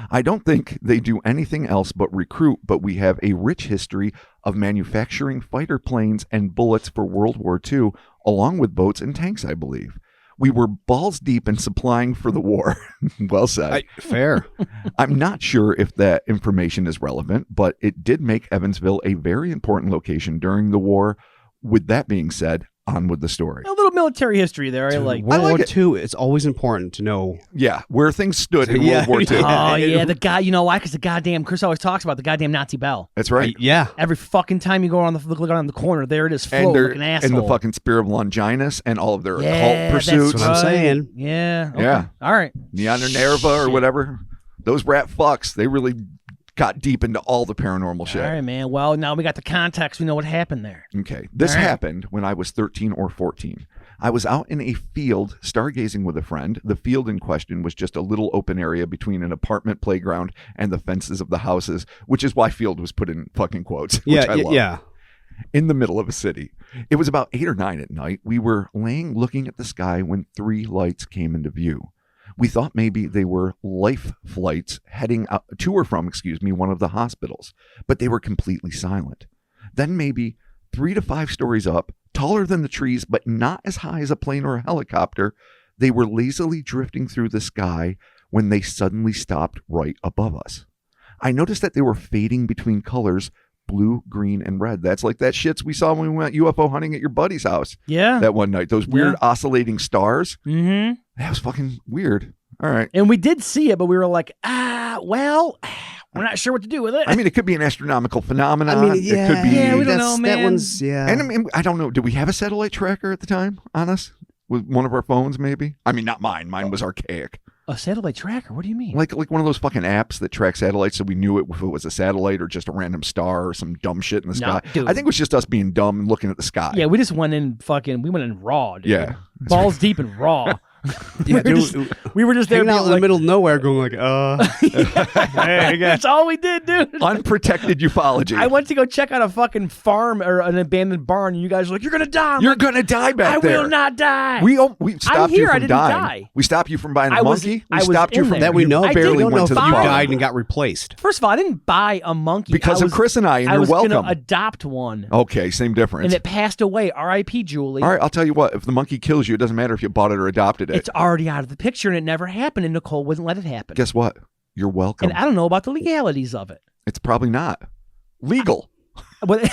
I don't think they do anything else but recruit, but we have a rich history of manufacturing fighter planes and bullets for World War II, along with boats and tanks, I believe. We were balls deep in supplying for the war. Well said. Fair. I'm not sure if that information is relevant, but it did make Evansville a very important location during the war. With that being said, on with the story. A little military history there. I like. World like War it. II, it's always important to know. Yeah, where things stood in Yeah, World War II. Oh yeah, the guy. You know why? Because the goddamn Chris always talks about the goddamn Nazi bell. That's right. Yeah. Every fucking time you go around look around the corner, there it is, And floating they're like an asshole. and the fucking Spear of Longinus and all of their yeah, occult pursuits. That's what I'm saying. Yeah. Okay. Yeah. All right. Neon Nerva or whatever. Those rat fucks, they really got deep into all the paranormal shit. All right, man. Well, now we got the context. We know what happened there. Okay. This All right. happened when I was 13 or 14. I was out in a field stargazing with a friend. The field in question was just a little open area between an apartment playground and the fences of the houses, which is why field was put in fucking quotes. Which I love. Yeah. In the middle of a city. It was about 8 or 9 at night. We were laying looking at the sky when 3 lights came into view. We thought maybe they were life flights heading out to or from, one of the hospitals, but they were completely silent. Then maybe 3 to 5 stories up, taller than the trees, but not as high as a plane or a helicopter, they were lazily drifting through the sky when they suddenly stopped right above us. I noticed that they were fading between colors, blue, green, and red. That's like that shits we saw when we went UFO hunting at your buddy's house Yeah. that one night. Those weird oscillating stars. Mm-hmm. That was fucking weird. All right. And we did see it, but we were like, well, we're not sure what to do with it. I mean, it could be an astronomical phenomenon. I mean, yeah, it could be. Yeah, we don't know, That man. one's, yeah. And I mean, I don't know. Did we have a satellite tracker at the time on us? With one of our phones, maybe? I mean, not mine. Mine was archaic. A satellite tracker? What do you mean? Like one of those fucking apps that track satellites, so we knew if it was a satellite or just a random star or some dumb shit in the No, sky. dude. I think it was just us being dumb and looking at the sky. Yeah, we just went in we went in raw, dude. Yeah. Balls deep and raw. Yeah, we were just there hanging out being in the like, middle of nowhere going like, hey, that's all we did, dude. Unprotected ufology. I went to go check out a fucking farm or an abandoned barn, and you guys were like, "You're gonna die." I'm You're like, gonna die back I there. will not die. We stopped you here, I from didn't dying. die. We stopped you from buying a I was- monkey. I We was stopped you in from there. that we know. I We barely didn't don't went know to if the you bar. died and got replaced. First of all, I didn't buy a monkey Because I of Chris and I, and I you're was welcome. gonna adopt one, Okay, same difference. and it passed away. R.I.P. Julie. All right, I'll tell you what. If the monkey kills you, it doesn't matter if you bought it or adopted it. It's already out of the picture, and it never happened. And Nicole wouldn't let it happen. Guess what? You're welcome. And I don't know about the legalities of it. It's probably not legal. But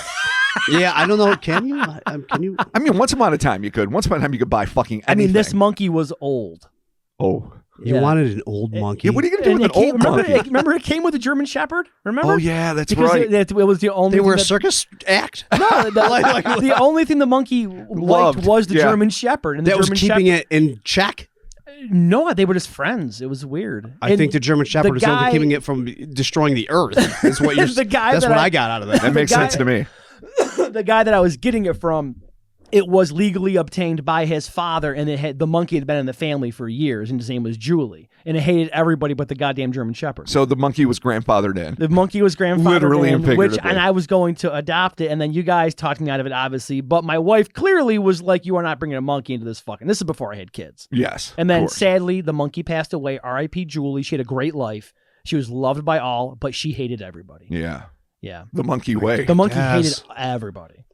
Yeah, I don't know. Can you? Can you? I mean, once upon a time you could. Once upon a time you could buy fucking anything. I mean, this monkey was old. Oh. You Yeah. wanted an old monkey. Yeah, what are you going to do And with it an came, old monkey? remember, it came with a German Shepherd. Remember? Oh, yeah, that's Because right. it was the only. They were a thing circus act? No, the only thing the monkey Loved, liked was the yeah. German Shepherd, and the That was German keeping it in check? No, they were just friends. It was weird. I And think the German Shepherd is only guy- keeping it from destroying the earth. Is what you're, The guy that's that what I- I got out of that. That makes guy- sense to me. the guy that I was getting it from, it was legally obtained by his father, and the monkey had been in the family for years, and his name was Julie, and it hated everybody but the goddamn German Shepherd. So the monkey was grandfathered in. The monkey was grandfathered Literally in, and which, figuratively. and I was going to adopt it, and then you guys talked me out of it, obviously. But my wife clearly was like, "You are not bringing a monkey into this fucking." This is before I had kids. Yes. And of then course. sadly, the monkey passed away. R.I.P. Julie. She had a great life. She was loved by all, but she hated everybody. Yeah. Yeah, The monkey way. the monkey Yes. hated everybody.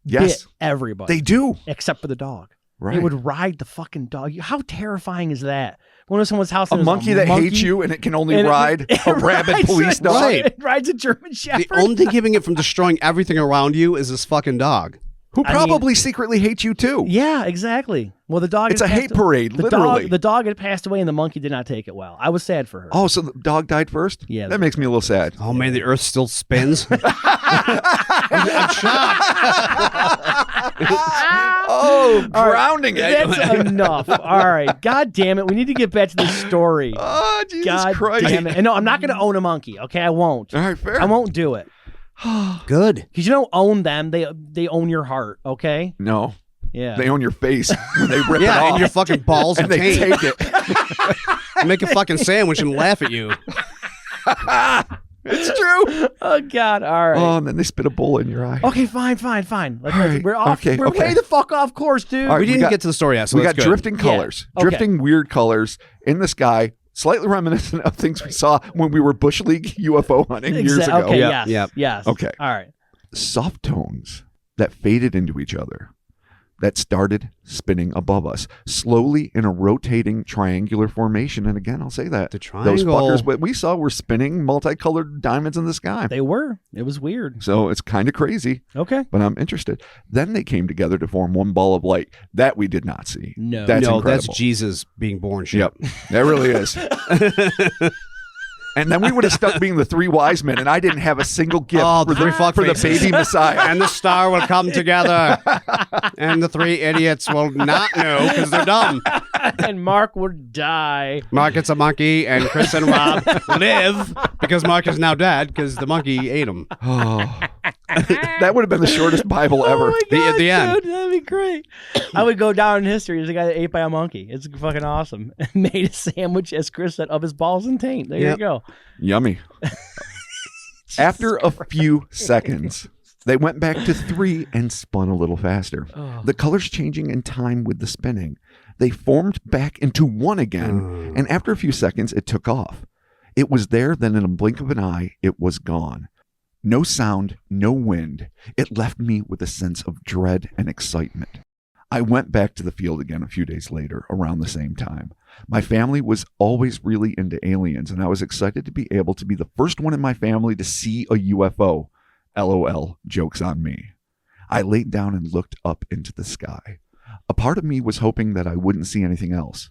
Yes. Bit everybody. They do. except for the dog. Right. It would ride the fucking dog. How terrifying is that? Going to someone's house A and there's monkey that hates you and it can only and it- ride it a rabid rides police a- dog. Right. It rides a German Shepherd. The only thing keeping it from destroying everything around you is this fucking dog. Who I mean- probably secretly hates you too. Yeah, exactly. Well, the dog. It's had a hate passed- parade, the literally. Dog, the dog had passed away, and the monkey did not take it well. I was sad for her. Oh, so the dog died first? Yeah. That makes me a little sad. Oh man, the earth still spins. I'm shocked. Oh, grounding it. That's enough. All right. God damn it. We need to get back to this story. Oh, Jesus God Christ. damn it. And no, I'm not going to own a monkey. Okay, I won't. All right, fair. I won't do it Good. because you don't own them. They own your heart. Okay. No, Yeah. they own your face when they rip it Yeah, off. and your fucking balls and and they taint. take it. Make a fucking sandwich and laugh at you. It's true. Oh God. All right. Oh, and then they spit a bull in your eye. Okay. Fine. Let's, right, we're off. okay, we're okay. way the fuck off course, dude. All right, We didn't got- get to the story yet, so we got that's good. drifting colors, okay. drifting weird colors in the sky, slightly reminiscent of things we saw when we were Bush League UFO hunting years ago. Okay. Yep, Yes. yep. Yes. Okay. All right. Soft tones that faded into each other, that started spinning above us, slowly in a rotating triangular formation. And again, I'll say that. The Those triangle. fuckers, what we saw were spinning multicolored diamonds in the sky. They were. It was weird. So it's kind of crazy, Okay. but I'm interested. Then they came together to form one ball of light. That we did not see. No. That's no, incredible. that's Jesus being born. Shit. Yep, that really is. And then we would have stuck being the three wise men, and I didn't have a single gift Oh, for, the three for the fuckfaces. baby Messiah. And the star will come together, and the three idiots will not know because they're dumb. And Mark would die. Mark gets a monkey, and Chris and Rob live because Mark is now dead because the monkey ate him. Oh, that would have been the shortest Bible ever. Oh my God, At the end. dude, that'd be great. I would go down in history as the guy that ate by a monkey. It's fucking awesome. Made a sandwich, as Chris said, of his balls and taint. There Yep. you go. Yummy. After a few seconds, they went back to 3 and spun a little faster. Oh. The colors changing in time with the spinning. They formed back into 1 again, and after a few seconds, it took off. It was there, then in a blink of an eye, it was gone. No sound, no wind. It left me with a sense of dread and excitement. I went back to the field again a few days later, around the same time. My family was always really into aliens, and I was excited to be able to be the first one in my family to see a UFO. LOL, joke's on me. I laid down and looked up into the sky. A part of me was hoping that I wouldn't see anything else.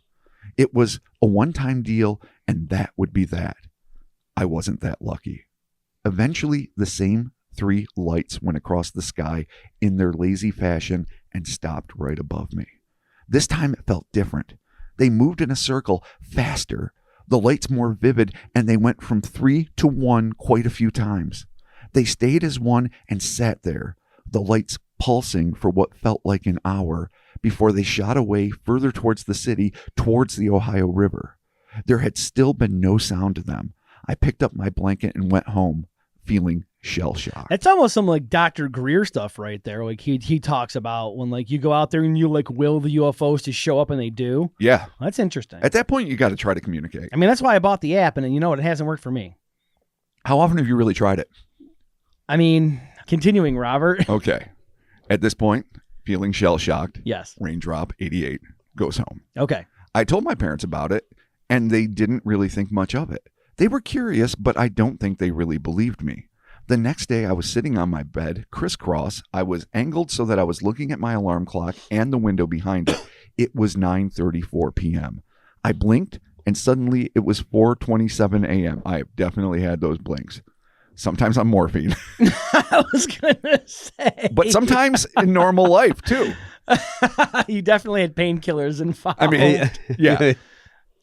It was a one-time deal, and that would be that. I wasn't that lucky. Eventually, the same 3 lights went across the sky in their lazy fashion and stopped right above me. This time it felt different. They moved in a circle faster, the lights more vivid, and they went from 3 to 1 quite a few times. They stayed as one and sat there, the lights pulsing for what felt like an hour before they shot away further towards the city, towards the Ohio River. There had still been no sound to them. I picked up my blanket and went home, feeling shell-shocked. That's almost some like Dr. Greer stuff right there. Like he talks about when like you go out there and you like will the UFOs to show up and they do. Yeah. That's interesting. At that point, you got to try to communicate. I mean, that's why I bought the app, and you know what? It hasn't worked for me. How often have you really tried it? I mean, continuing, Robert. Okay. At this point, feeling shell-shocked. Yes. Raindrop 88 goes home. Okay. I told my parents about it, and they didn't really think much of it. They were curious, but I don't think they really believed me. The next day, I was sitting on my bed, crisscross. I was angled so that I was looking at my alarm clock and the window behind it. It was 9:34 p.m. I blinked, and suddenly it was 4:27 a.m. I definitely had those blinks. Sometimes on morphine. I was going to say. But sometimes in normal life, too. You definitely had painkillers involved. I mean, yeah.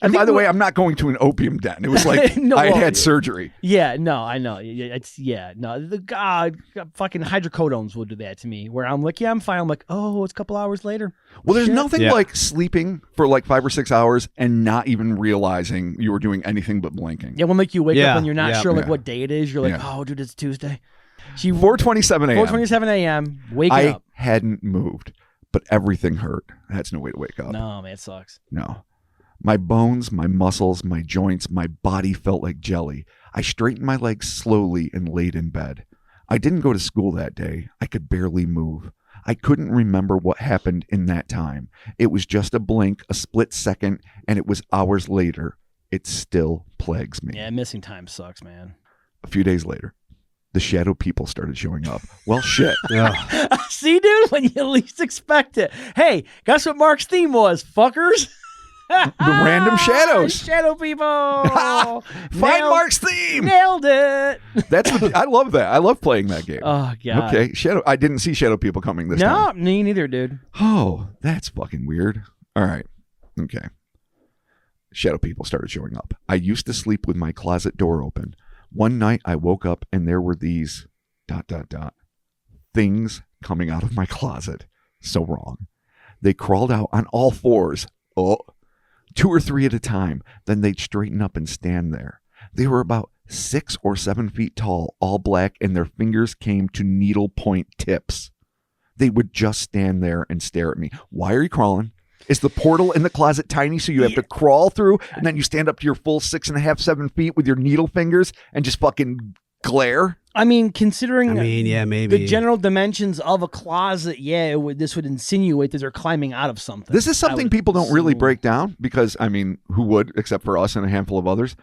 And by the way, I'm not going to an opium den. It was like No, I well, had surgery. Yeah, no, I know. The God, fucking hydrocodones will do that to me. Where I'm like, yeah, I'm fine. I'm like, oh, it's a couple hours later. Well, there's Shit. nothing like sleeping for like 5 or 6 hours and not even realizing you were doing anything but blinking. Yeah, will make you wake up and you're not sure like Yeah. what day it is. You're like, oh, dude, it's Tuesday. 4:27 a.m. 4:27 a.m. Waking I up. hadn't moved, but everything hurt. That's no way to wake up. No, man, it sucks. No. My bones, my muscles, my joints, my body felt like jelly. I straightened my legs slowly and laid in bed. I didn't go to school that day. I could barely move. I couldn't remember what happened in that time. It was just a blink, a split second, and it was hours later. It still plagues me. Yeah, missing time sucks, man. A few days later, the shadow people started showing up. Well, shit. See, dude, when you least expect it. Hey, guess what Mark's theme was, fuckers? The random shadows. Shadow people. Find Mark's theme. Nailed it. That's what I love that. I love playing that game. Oh, God. Okay, shadow. I didn't see shadow people coming this time. No, me neither, dude. Oh, that's fucking weird. All right. Okay. Shadow people started showing up. I used to sleep with my closet door open. One night I woke up and there were these ... things coming out of my closet. So wrong. They crawled out on all fours. 2 or 3 at a time. Then they'd straighten up and stand there. They were about 6 or 7 feet tall, all black, and their fingers came to needle point tips. They would just stand there and stare at me. Why are you crawling? Is the portal in the closet tiny so you have to crawl through and then you stand up to your full 6.5, 7 feet with your needle fingers and just fucking glare? I mean, considering maybe the general dimensions of a closet, this would insinuate that they're climbing out of something. This is something people don't really break down because, I mean, who would except for us and a handful of others?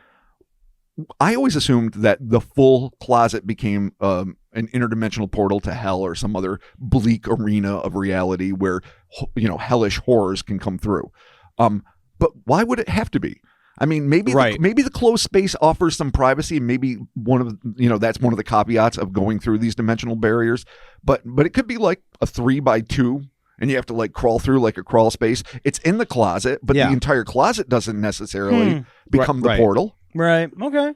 I always assumed that the full closet became an interdimensional portal to hell or some other bleak arena of reality where, hellish horrors can come through. But why would it have to be? I mean, maybe maybe the closed space offers some privacy. Maybe that's one of the caveats of going through these dimensional barriers. But it could be like a 3x2, and you have to like crawl through like a crawl space. It's in the closet, but the entire closet doesn't necessarily become the portal. Right. Okay.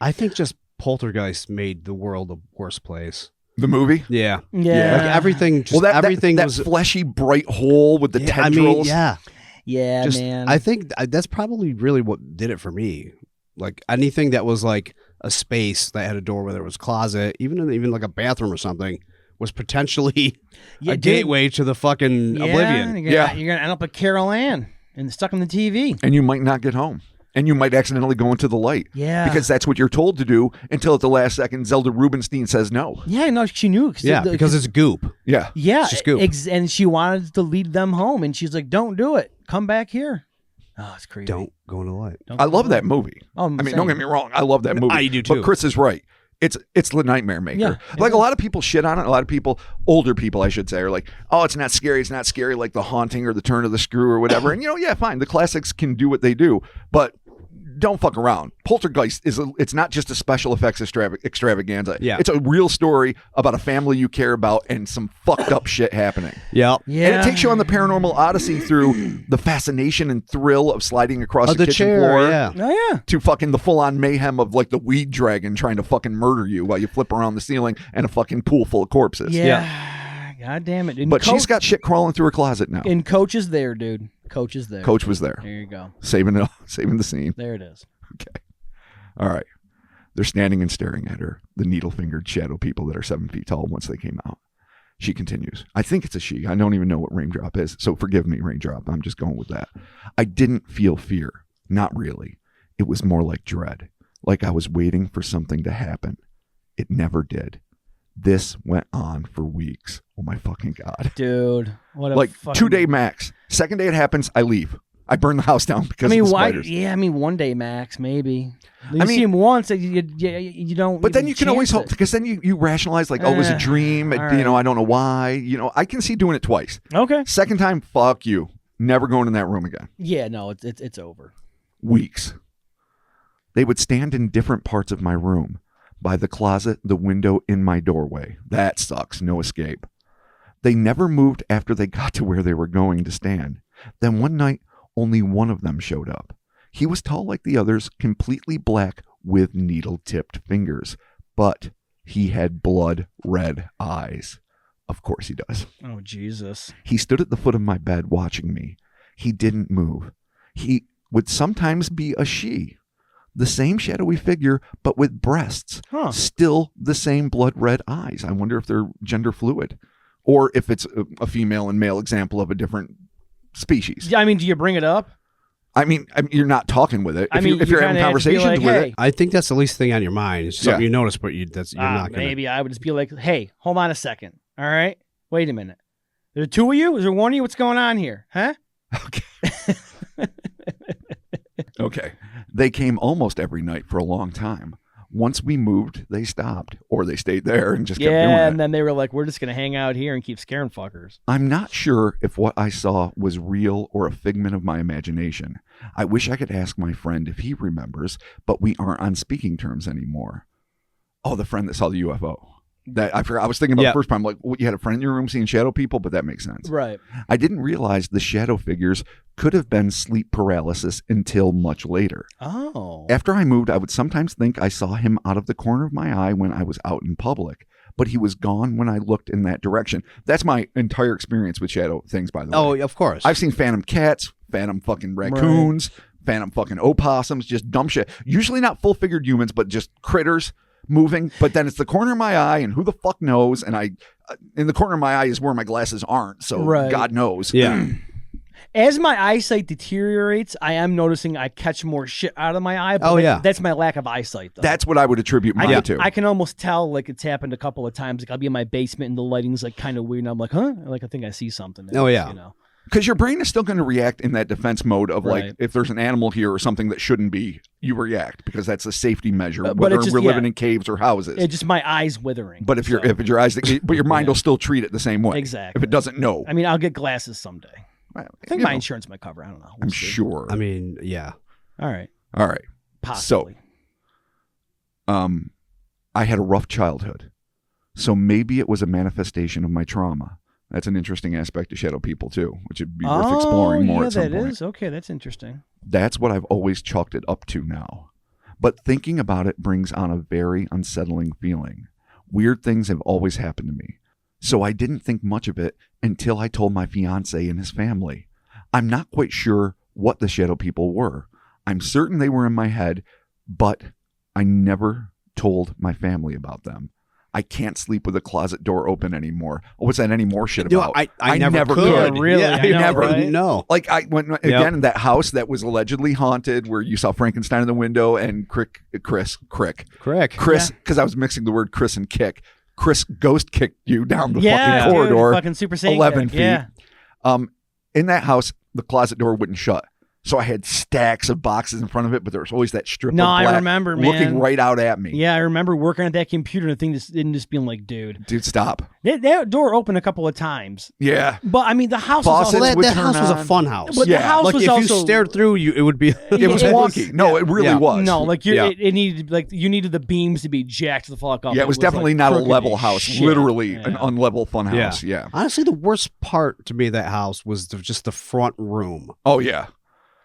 I think just Poltergeist made the world a worse place. The movie? Yeah. Yeah. Like everything. Just everything that was fleshy, bright hole with the tendrils. Yeah, just, man. I think that's probably really what did it for me. Like anything that was like a space that had a door, whether it was a closet, even like a bathroom or something, was potentially a gateway to the fucking oblivion. You're gonna end up at Carol Ann and stuck in the TV, and you might not get home. And you might accidentally go into the light. Yeah. Because that's what you're told to do until at the last second, Zelda Rubinstein says no. Yeah, no, she knew. Because it's goop. Yeah. Yeah. It's just goop. And she wanted to lead them home. And she's like, don't do it. Come back here. Oh, it's creepy. Don't go into the light. I love that movie. Oh, I mean, don't get me wrong. I love that movie. I do too. But Chris is right. It's the Nightmare Maker. Yeah, Like a lot of people shit on it. A lot of people, older people, I should say, are like, oh, it's not scary. It's not scary like The Haunting or The Turn of the Screw or whatever. And yeah, fine. The classics can do what they do, but don't fuck around. Poltergeist it's not just a special effects extravaganza. Yeah. It's a real story about a family you care about and some fucked up shit happening. Yeah. Yeah. And it takes you on the paranormal odyssey through the fascination and thrill of sliding across the kitchen chair, floor. yeah. Oh, yeah. To fucking the full-on mayhem of like the weed dragon trying to fucking murder you while you flip around the ceiling and a fucking pool full of corpses. Yeah. God damn it. And But she's got shit crawling through her closet now. And Coach is there, dude. Coach is there. Coach was there, There you go. saving the scene. There it is. Okay. All right. They're standing and staring at her, the needle-fingered shadow people that are 7 feet tall once they came out. She continues. I think it's a she. I don't even know what Raindrop is, so forgive me, Raindrop. I'm just going with that. I didn't feel fear. Not really. It was more like dread, like I was waiting for something to happen. It never did. This went on for weeks. Oh my fucking God. Dude. What a Like fucking... 2-day max. Second day it happens, I leave. I burn the house down because of the why? spiders. Yeah, I mean, 1 day max, maybe. You I see mean- him once, you don't. But then even you can always chance hope, it. because then you rationalize like, oh, it was a dream. all I right. don't know why. I can see doing it twice. Okay. Second time, fuck you. Never going in that room again. Yeah, no, it's over. Weeks. They would stand in different parts of my room, by the closet, the window, in my doorway. That sucks. No escape. They never moved after they got to where they were going to stand. Then one night, only one of them showed up. He was tall like the others, completely black with needle-tipped fingers, but he had blood-red eyes. Of course he does. Oh, Jesus. He stood at the foot of my bed watching me. He didn't move. He would sometimes be a she. The same shadowy figure, but with breasts. Huh. Still the same blood-red eyes. I wonder if they're gender fluid. Or if it's a female and male example of a different species. Yeah, I mean, do you bring it up? I mean, you're not talking with it. If you you're having kinda have to be conversations like, with hey. it. I think that's the least thing on your mind. It's something Yeah. you notice, but you're not going to. Maybe I would just be like, hey, hold on a second. All right? Wait a minute. There two of you? Is there one of you? What's going on here? Huh? Okay. Okay. They came almost every night for a long time. Once we moved, they stopped, or they stayed there and just kept doing Yeah, it. and then they were like, we're just going to hang out here and keep scaring fuckers. I'm not sure if what I saw was real or a figment of my imagination. I wish I could ask my friend if he remembers, but we aren't on speaking terms anymore. Oh, the friend that saw the UFO. That I forgot. I was thinking about Yeah. the first time, like, you had a friend in your room seeing shadow people, but that makes sense. Right. I didn't realize the shadow figures could have been sleep paralysis until much later. Oh. After I moved, I would sometimes think I saw him out of the corner of my eye when I was out in public, but he was gone when I looked in that direction. That's my entire experience with shadow things, by the way. Oh, of course. I've seen phantom cats, phantom fucking raccoons, phantom fucking opossums, just dumb shit. Usually not full-figured humans, but just critters moving. But then it's the corner of my eye, and who the fuck knows? And in the corner of my eye is where my glasses aren't, so Right. God knows. Yeah. As my eyesight deteriorates, I am noticing I catch more shit out of my eye. But Oh, yeah. That's my lack of eyesight, though. That's what I would attribute mine to. I can almost tell, like, it's happened a couple of times. Like, I'll be in my basement and the lighting's, like, kind of weird. And I'm like, huh? Like, I think I see something. Oh, yeah. You know? Because your brain is still going to react in that defense mode of Right. like, if there's an animal here or something that shouldn't be, you react because that's a safety measure, But whether it's just- we're living yeah. in caves or houses. It's just my eyes withering. But if so. it's your eyes, but your mind will still treat it the same way. Exactly. If it doesn't know, I mean, I'll get glasses someday. Well, I think you my know, insurance might cover. I don't know. We'll I'm see. sure. I mean, yeah. All right. All right. Possibly. I had a rough childhood, so maybe it was a manifestation of my trauma. That's an interesting aspect of shadow people too, which would be worth exploring more yeah, at some that point. is. Okay, that's interesting. That's what I've always chalked it up to now. But thinking about it brings on a very unsettling feeling. Weird things have always happened to me. So I didn't think much of it until I told my fiancé and his family. I'm not quite sure what the shadow people were. I'm certain they were in my head, but I never told my family about them. I can't sleep with a closet door open anymore. What's that anymore shit No, about? I never could. Yeah, really? Yeah, I know, never. right? No. Like I went again in that house that was allegedly haunted, where you saw Frankenstein in the window and Correct. Chris, because I was mixing the word Chris and kick. Chris ghost kicked you down the fucking corridor, dude, fucking Super Saiyan 11 kick. feet. Yeah. In that house, the closet door wouldn't shut. So I had stacks of boxes in front of it, but there was always that strip of black I remember, man. looking right out at me. Yeah, I remember working at that computer and the thing just being like, dude, Stop. that door opened a couple of times. Yeah. But I mean, the house Faucets was also, would that turn house was a on. fun house. but the house Like was if also you stared through, it would be. It was wonky. No, it really Yeah. was. No, like you, Yeah. it needed like you needed the beams to be jacked the fuck up. Yeah, it was definitely like not a crooked level as house. shit. Literally an Yeah. unlevel fun house. Yeah. Honestly, the worst part to me of that house was just the front room. Oh yeah.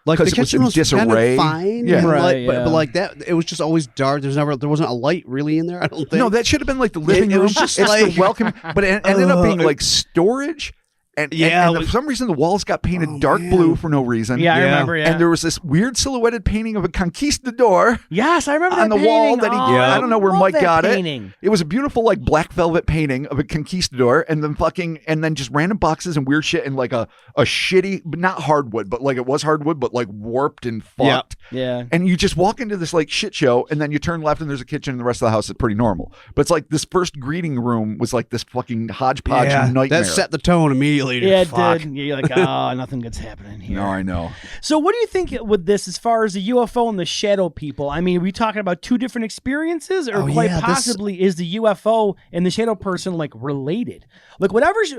Like the 'Cause it was kitchen in was kind disarray. of fine, Yeah. and, Right, like, yeah. but like that, it was just always dark. There wasn't a light really in there. I don't think. No, that should have been like the living It room. was just It's like- the welcome, but it ended up being like storage. And, Yeah, and it was- for some reason the walls got painted Oh, dark man. blue for no reason. Yeah, I Yeah. remember. Yeah, And there was this weird silhouetted painting of a conquistador yes, I remember on that the wall painting. that he. Oh, I don't know where love Mike that got painting. it. It was a beautiful like black velvet painting of a conquistador, and then just random boxes and weird shit and like a shitty, but not hardwood, but like it was hardwood, but like warped and fucked. Yeah. And you just walk into this like shit show, and then you turn left and there's a kitchen, and the rest of the house is pretty normal. But it's like this first greeting room was like this fucking hodgepodge nightmare. that set the tone immediately. Yeah, it Fuck. did. You're like, oh, nothing good's happening here. No, I know. So, what do you think with this, as far as the UFO and the shadow people? I mean, are we talking about two different experiences, or Oh, quite yeah, this- possibly is the UFO and the shadow person like related? Like, whatever's.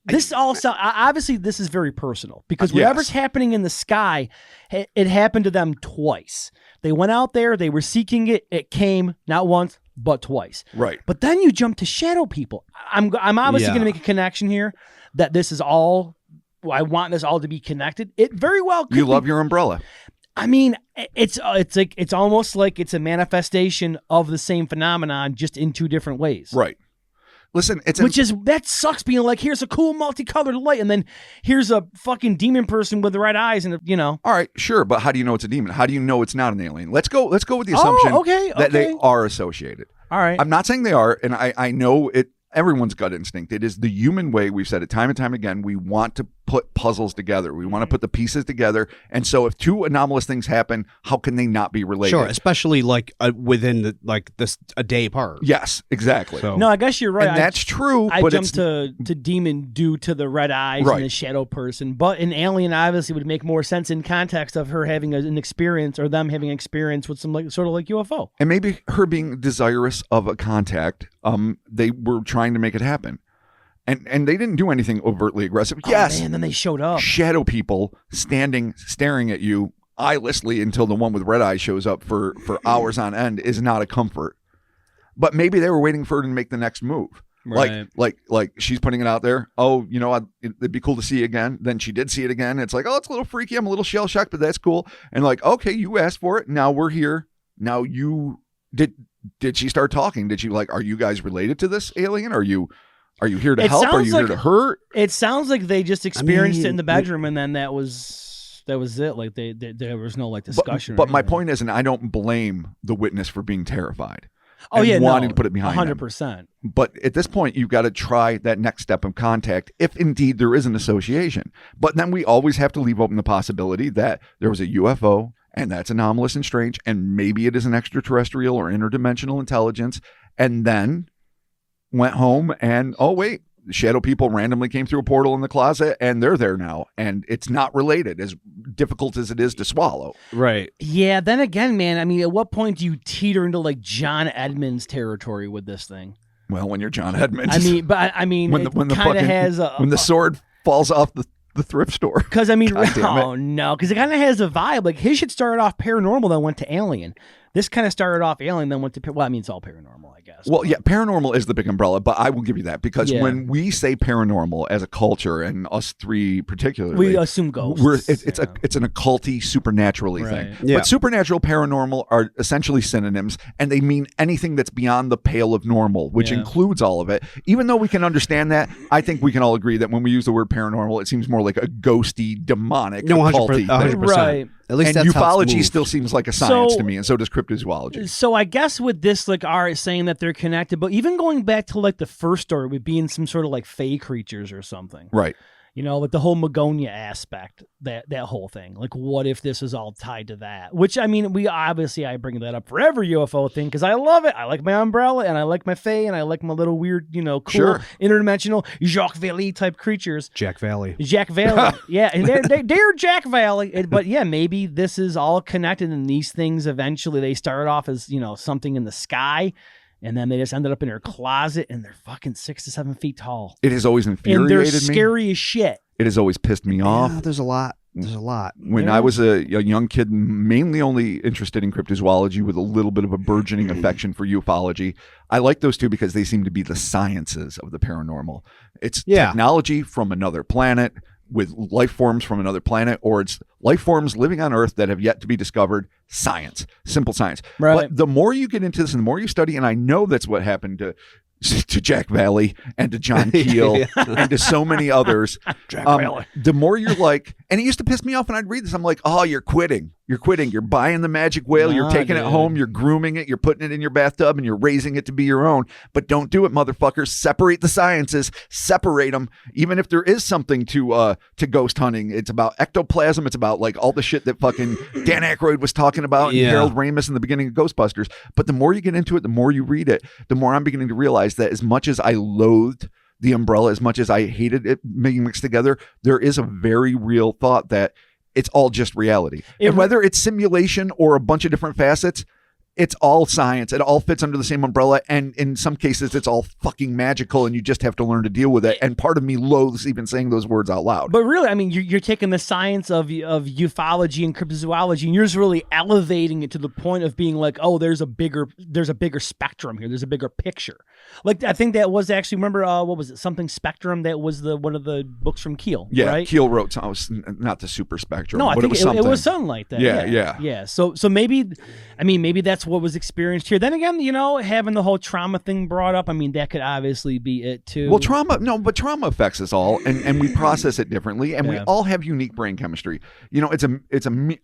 This also obviously this is very personal because whatever's happening in the sky, it happened to them twice. They went out there, they were seeking it, it came not once but twice. Right. But then you jump to shadow people. I'm obviously going to make a connection here that this is all. I want this all to be connected. It very well could You be. love your umbrella. I mean, it's almost like it's a manifestation of the same phenomenon, just in two different ways. Right. Listen, That sucks being like, here's a cool multicolored light, and then here's a fucking demon person with the red eyes, and all right, sure, but how do you know it's a demon? How do you know it's not an alien? Let's go with the assumption that they are associated. All right. I'm not saying they are, and I know it. Everyone's gut instinct. It is the human way. We've said it time and time again. We want to put puzzles together. We want to put the pieces together. And so if two anomalous things happen, how can they not be related? Sure, especially like within a day apart. Yes, exactly. So- No, I guess you're right. And that's true, I but jumped it's to demon due to the red eyes Right. and the shadow person, but an alien obviously would make more sense in context of her having an experience or them having an experience with some like sort of like UFO. and maybe her being desirous of a contact. They were trying to make it happen. And they didn't do anything overtly aggressive. Yes. Oh, man, then they showed up. Shadow people staring at you eyelessly until the one with red eyes shows up for hours on end is not a comfort. But maybe they were waiting for her to make the next move. Right. Like she's putting it out there. Oh, it'd be cool to see again. Then she did see it again. It's like, oh, it's a little freaky. I'm a little shell shocked, but that's cool. And like, okay, you asked for it. Now we're here. Now you did she start talking? Did she like, are you guys related to this alien? Are you here to It help? Are sounds you like- here to hurt? It sounds like they just experienced it in the mean, bedroom, and then that was it. Like there was no like discussion. But or my anything. point is, and I don't blame the witness for being terrified. Oh and yeah, wanting to put it behind them. 100%. But at this point, you've got to try that next step of contact, if indeed there is an association. But then we always have to leave open the possibility that there was a UFO, and that's anomalous and strange, and maybe it is an extraterrestrial or interdimensional intelligence, and then went home and, oh, wait, shadow people randomly came through a portal in the closet, and they're there now, and it's not related, as difficult as it is to swallow. Right. Yeah. Then again, man. I mean, at what point do you teeter into like John Edmonds territory with this thing? Well, when you're John Edmonds. I mean, but I mean, when it the kind of has a when the sword falls off the thrift store. Because I mean, God damn it. oh no, because it kind of has a vibe. Like his shit started off paranormal, then went to alien. This kind of started off alien, then went to well, I mean, it's all paranormal, I guess. Well, yeah, paranormal is the big umbrella, but I will give you that because Yeah. when we say paranormal as a culture, and us three particularly, we assume ghosts. it's an occulty, supernaturally Right. thing. Yeah. But supernatural, paranormal are essentially synonyms, and they mean anything that's beyond the pale of normal, which Yeah. includes all of it. Even though we can understand that, I think we can all agree that when we use the word paranormal, it seems more like a ghosty, demonic, No, occulty 100%. thing. Right. At least and that's how it's ufology moved. still seems like a science So- to me, and so does cryptozoology. So I guess with this, like, are saying that they're connected, but even going back to like the first story with being some sort of like fey creatures or something, Right. you know, like the whole Magonia aspect, that whole thing. Like, what if this is all tied to that? Which, I mean, I bring that up for every UFO thing because I love it. I like my umbrella and I like my fae and I like my little weird, you know, cool Sure. interdimensional Jacques Valley type creatures. Jack Valley. Jack Valley. Yeah, and they're Jack Valley. But yeah, maybe this is all connected and these things eventually they started off as, you know, something in the sky and then they just ended up in her closet and they're fucking 6 to 7 feet tall. It has always And infuriated they're me. scary as shit. It has always pissed me off. Yeah, there's a lot. There's a lot. When Yeah. I was a young kid, mainly only interested in cryptozoology with a little bit of a burgeoning affection for ufology, I like those two because they seem to be the sciences of the paranormal. It's technology from another planet with life forms from another planet, or it's life forms living on Earth that have yet to be discovered. Science, simple science. Right. But the more you get into this and the more you study, and I know that's what happened to Jack Valley and to John Keel and to so many others. The more you're like, and it used to piss me off when I'd read this. I'm like, oh, you're quitting. You're quitting. You're buying the magic whale. You're Nah, taking it dude. home. You're grooming it. You're putting it in your bathtub and you're raising it to be your own. But don't do it, motherfuckers. Separate the sciences. Separate them. Even if there is something to ghost hunting, it's about ectoplasm. It's about like all the shit that fucking Dan Aykroyd was talking about and Yeah. Harold Ramis in the beginning of Ghostbusters. But the more you get into it, the more you read it, the more I'm beginning to realize that as much as I loathed the umbrella, as much as I hated it being mixed together, there is a very real thought that it's all just reality. And whether it's simulation or a bunch of different facets, it's all science. It all fits under the same umbrella. And in some cases, it's all fucking magical and you just have to learn to deal with it. And part of me loathes even saying those words out loud. But really, I mean, you're taking the science of ufology and cryptozoology, and you're just really elevating it to the point of being like, oh, there's a bigger spectrum here. There's a bigger picture. Like I think that was actually, remember, what was it? Something Spectrum. That was one of the books from Keel. Yeah, right? Keel wrote not the super spectrum. No, I but think it was something. it was something like that. Yeah. So maybe, I mean, maybe that's what was experienced here. Then again, you know, having the whole trauma thing brought up, I mean, that could obviously be it too. Well, trauma affects us all, and we process it differently, and we Yeah. all have unique brain chemistry. You know,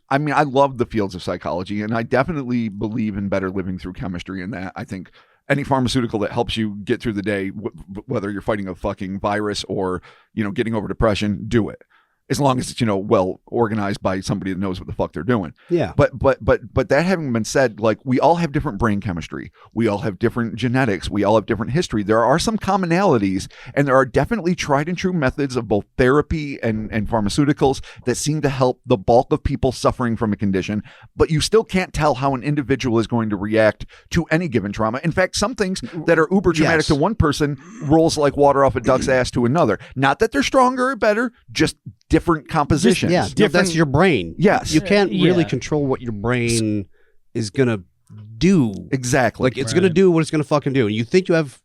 I mean, I love the fields of psychology, and I definitely believe in better living through chemistry. And that I think any pharmaceutical that helps you get through the day, whether you're fighting a fucking virus or getting over depression, do it. As long as it's well organized by somebody that knows what the fuck they're doing. Yeah. But that having been said, like, we all have different brain chemistry. We all have different genetics. We all have different history. There are some commonalities, and there are definitely tried and true methods of both therapy and pharmaceuticals that seem to help the bulk of people suffering from a condition. But you still can't tell how an individual is going to react to any given trauma. In fact, some things that are uber traumatic to one person rolls like water off a duck's ass to another. Not that they're stronger or better, just different compositions. That's your brain. Yes. You can't really Yeah. control what your brain is going to do. Exactly. Like, it's going to do what it's going to fucking do. And you think you have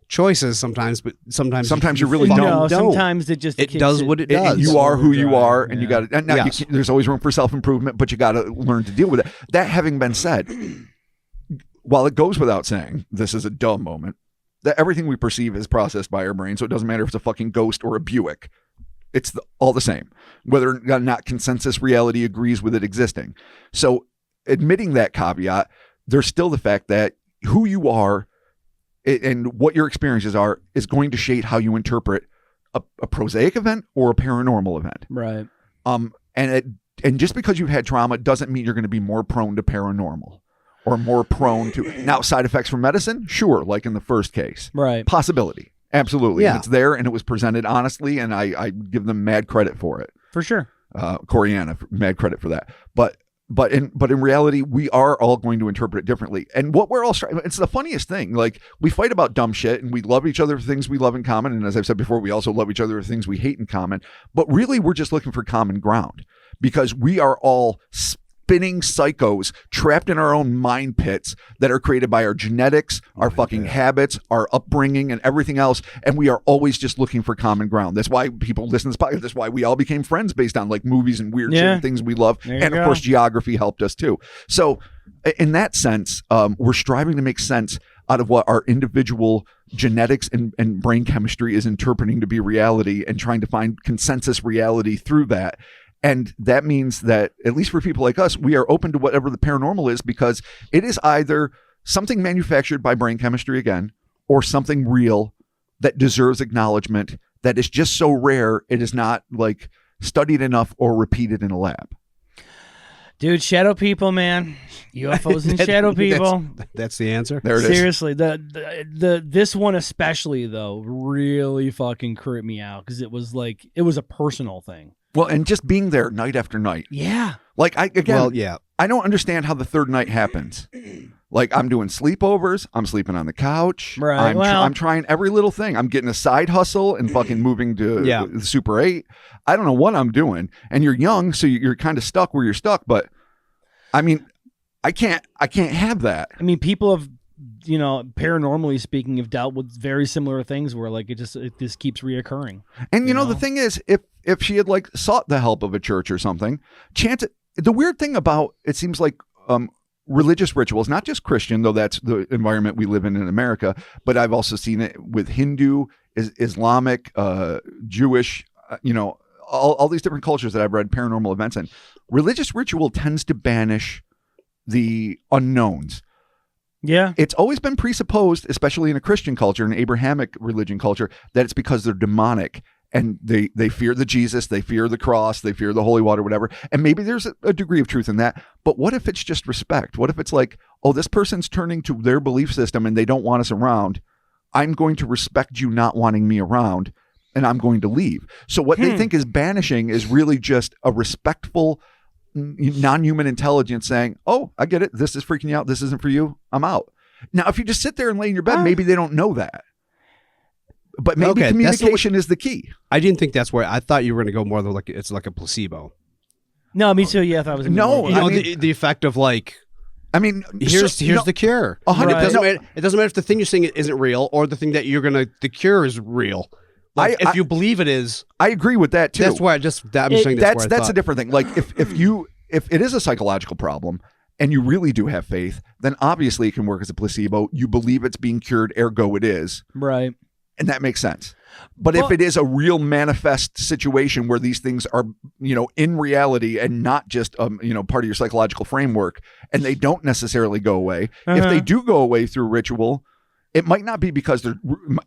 choices sometimes, but sometimes you really fucking don't. No, sometimes it just kicks does what it does. You are who you are, and Yeah. you got to. And now Yes. there's always room for self-improvement, but you got to learn to deal with it. That having been said, while it goes without saying, this is a dumb moment, that everything we perceive is processed by our brain, so it doesn't matter if it's a fucking ghost or a Buick. It's all the same, whether or not consensus reality agrees with it existing. So admitting that caveat, there's still the fact that who you are and what your experiences are is going to shape how you interpret a prosaic event or a paranormal event. Right. And just because you've had trauma doesn't mean you're going to be more prone to paranormal or more prone to now side effects from medicine. Sure. Like in the first case, Right. possibility. Absolutely. Yeah. And it's there and it was presented honestly. And I give them mad credit for it. For sure. Coriana, mad credit for that. But in reality, we are all going to interpret it differently. And what we're all it's the funniest thing. Like, we fight about dumb shit and we love each other for things we love in common. And as I've said before, we also love each other for things we hate in common. But really, we're just looking for common ground because we are all spinning psychos trapped in our own mind pits that are created by our genetics, our fucking habits, our upbringing, and everything else. And we are always just looking for common ground. That's why people listen to this podcast. That's why we all became friends based on like movies and weird shit and things we love. There you And of go. course, geography helped us too. So in that sense, we're striving to make sense out of what our individual genetics and brain chemistry is interpreting to be reality and trying to find consensus reality through that. And that means that, at least for people like us, we are open to whatever the paranormal is, because it is either something manufactured by brain chemistry again, or something real that deserves acknowledgement, that is just so rare it is not like studied enough or repeated in a lab. Dude, shadow people, man. UFOs and shadow people. That's the answer. There it is. Seriously, this one especially though really fucking creeped me out, because it was a personal thing. Well, and just being there night after night. Yeah. Like I don't understand how the third night happens. Like, I'm doing sleepovers. I'm sleeping on the couch. Right. I'm trying every little thing. I'm getting a side hustle and fucking moving to the Super 8. I don't know what I'm doing. And you're young, so you're kind of stuck where you're stuck. But I mean, I can't have that. I mean, people have, paranormally speaking, have dealt with very similar things where like it just keeps reoccurring. And you know, the thing is, if she had like sought the help of a church or something, the weird thing about it seems like religious rituals, not just Christian, though that's the environment we live in America, but I've also seen it with Hindu, Islamic, Jewish, all these different cultures that I've read paranormal events in. Religious ritual tends to banish the unknowns. Yeah. It's always been presupposed, especially in a Christian culture, an Abrahamic religion culture, that it's because they're demonic. And they fear the Jesus, they fear the cross, they fear the holy water, whatever. And maybe there's a degree of truth in that. But what if it's just respect? What if it's like, oh, this person's turning to their belief system and they don't want us around. I'm going to respect you not wanting me around, and I'm going to leave. So what they think is banishing is really just a respectful, non-human intelligence saying, oh, I get it. This is freaking you out. This isn't for you. I'm out. Now, if you just sit there and lay in your bed, maybe they don't know that. But maybe communication is the key. I didn't think that's where I thought you were going to go more than like it's like a placebo. No, me too. Yeah, I thought it was the effect of like. I mean, here's the cure. 100%. It doesn't matter if the thing you're saying isn't real or the thing that the cure is real. Like, if you believe it is, I agree with that too. That's why that's a different thing. Like if it is a psychological problem and you really do have faith, then obviously it can work as a placebo. You believe it's being cured, ergo it is. Right. And that makes sense. But if it is a real manifest situation where these things are, in reality and not just, part of your psychological framework, and they don't necessarily go away, if they do go away through ritual, it might not be because they're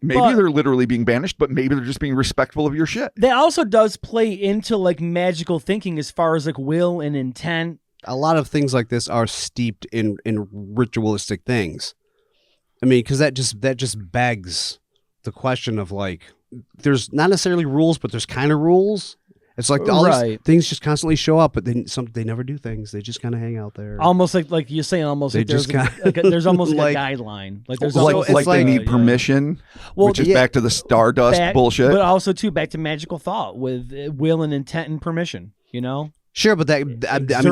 literally being banished, but maybe they're just being respectful of your shit. That also does play into like magical thinking as far as like will and intent. A lot of things like this are steeped in ritualistic things. I mean, because that just begs the question of like, there's not necessarily rules, but there's kind of rules. It's like all these things just constantly show up, but they never do things. They just kind of hang out there. Almost like you're saying, almost like there's almost like a guideline. Like there's like they need permission, which is back to the Stardust bullshit. But also too back to magical thought with will and intent and permission. Sure, but I mean,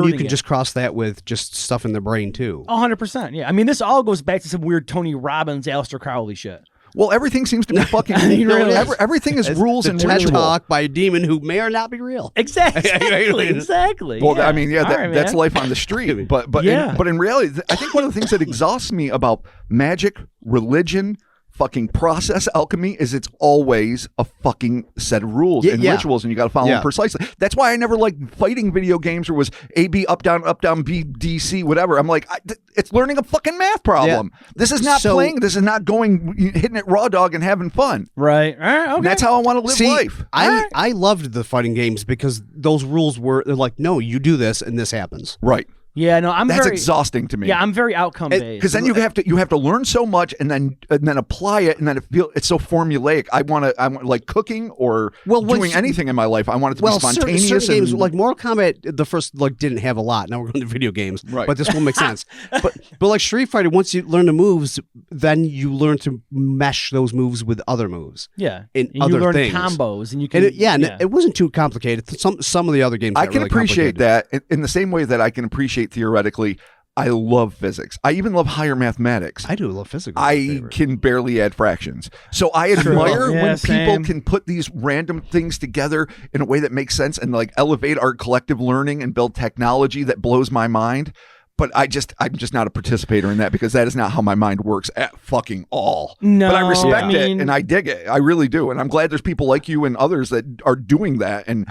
you can just cross that with just stuff in the brain too. 100%. Yeah, I mean, this all goes back to some weird Tony Robbins, Aleister Crowley shit. Well, everything seems to be fucking. Everything is rules and ritual. Talk by a demon who may or not be real. Exactly. Well, I mean, that's life on the street. But in reality, I think one of the things that exhausts me about magic, religion, fucking process alchemy is it's always a fucking set of rules and rituals, and you got to follow them precisely. That's why I never liked fighting video games where it was A, B, up, down, B, D, C, whatever. I'm like, it's learning a fucking math problem. Yeah. This is not playing. This is not hitting it raw dog and having fun. Right. All right. Okay. And that's how I want to live life. I loved the fighting games because those rules were like, no, you do this and this happens. Right. Yeah, no, that's exhausting to me. Yeah, I'm very outcome based. Because then you have to learn so much and then apply it, and then it's so formulaic. I want like cooking or doing anything in my life. I want it to be spontaneous. Certain games like Mortal Kombat, the first didn't have a lot. Now we're going to video games, right? But this will make sense. but like Street Fighter, once you learn the moves, then you learn to mesh those moves with other moves. Yeah, and you other learn things. Combos, and you can. It wasn't too complicated. Some of the other games I can appreciate that in the same way that I can appreciate theoretically. I love physics. I even love higher mathematics. I do love physics. I can barely add fractions. So I admire when people can put these random things together in a way that makes sense and like elevate our collective learning and build technology that blows my mind. but I'm just not a participator in that because that is not how my mind works at fucking all. No, but I respect it and I dig it. I really do. And I'm glad there's people like you and others that are doing that and,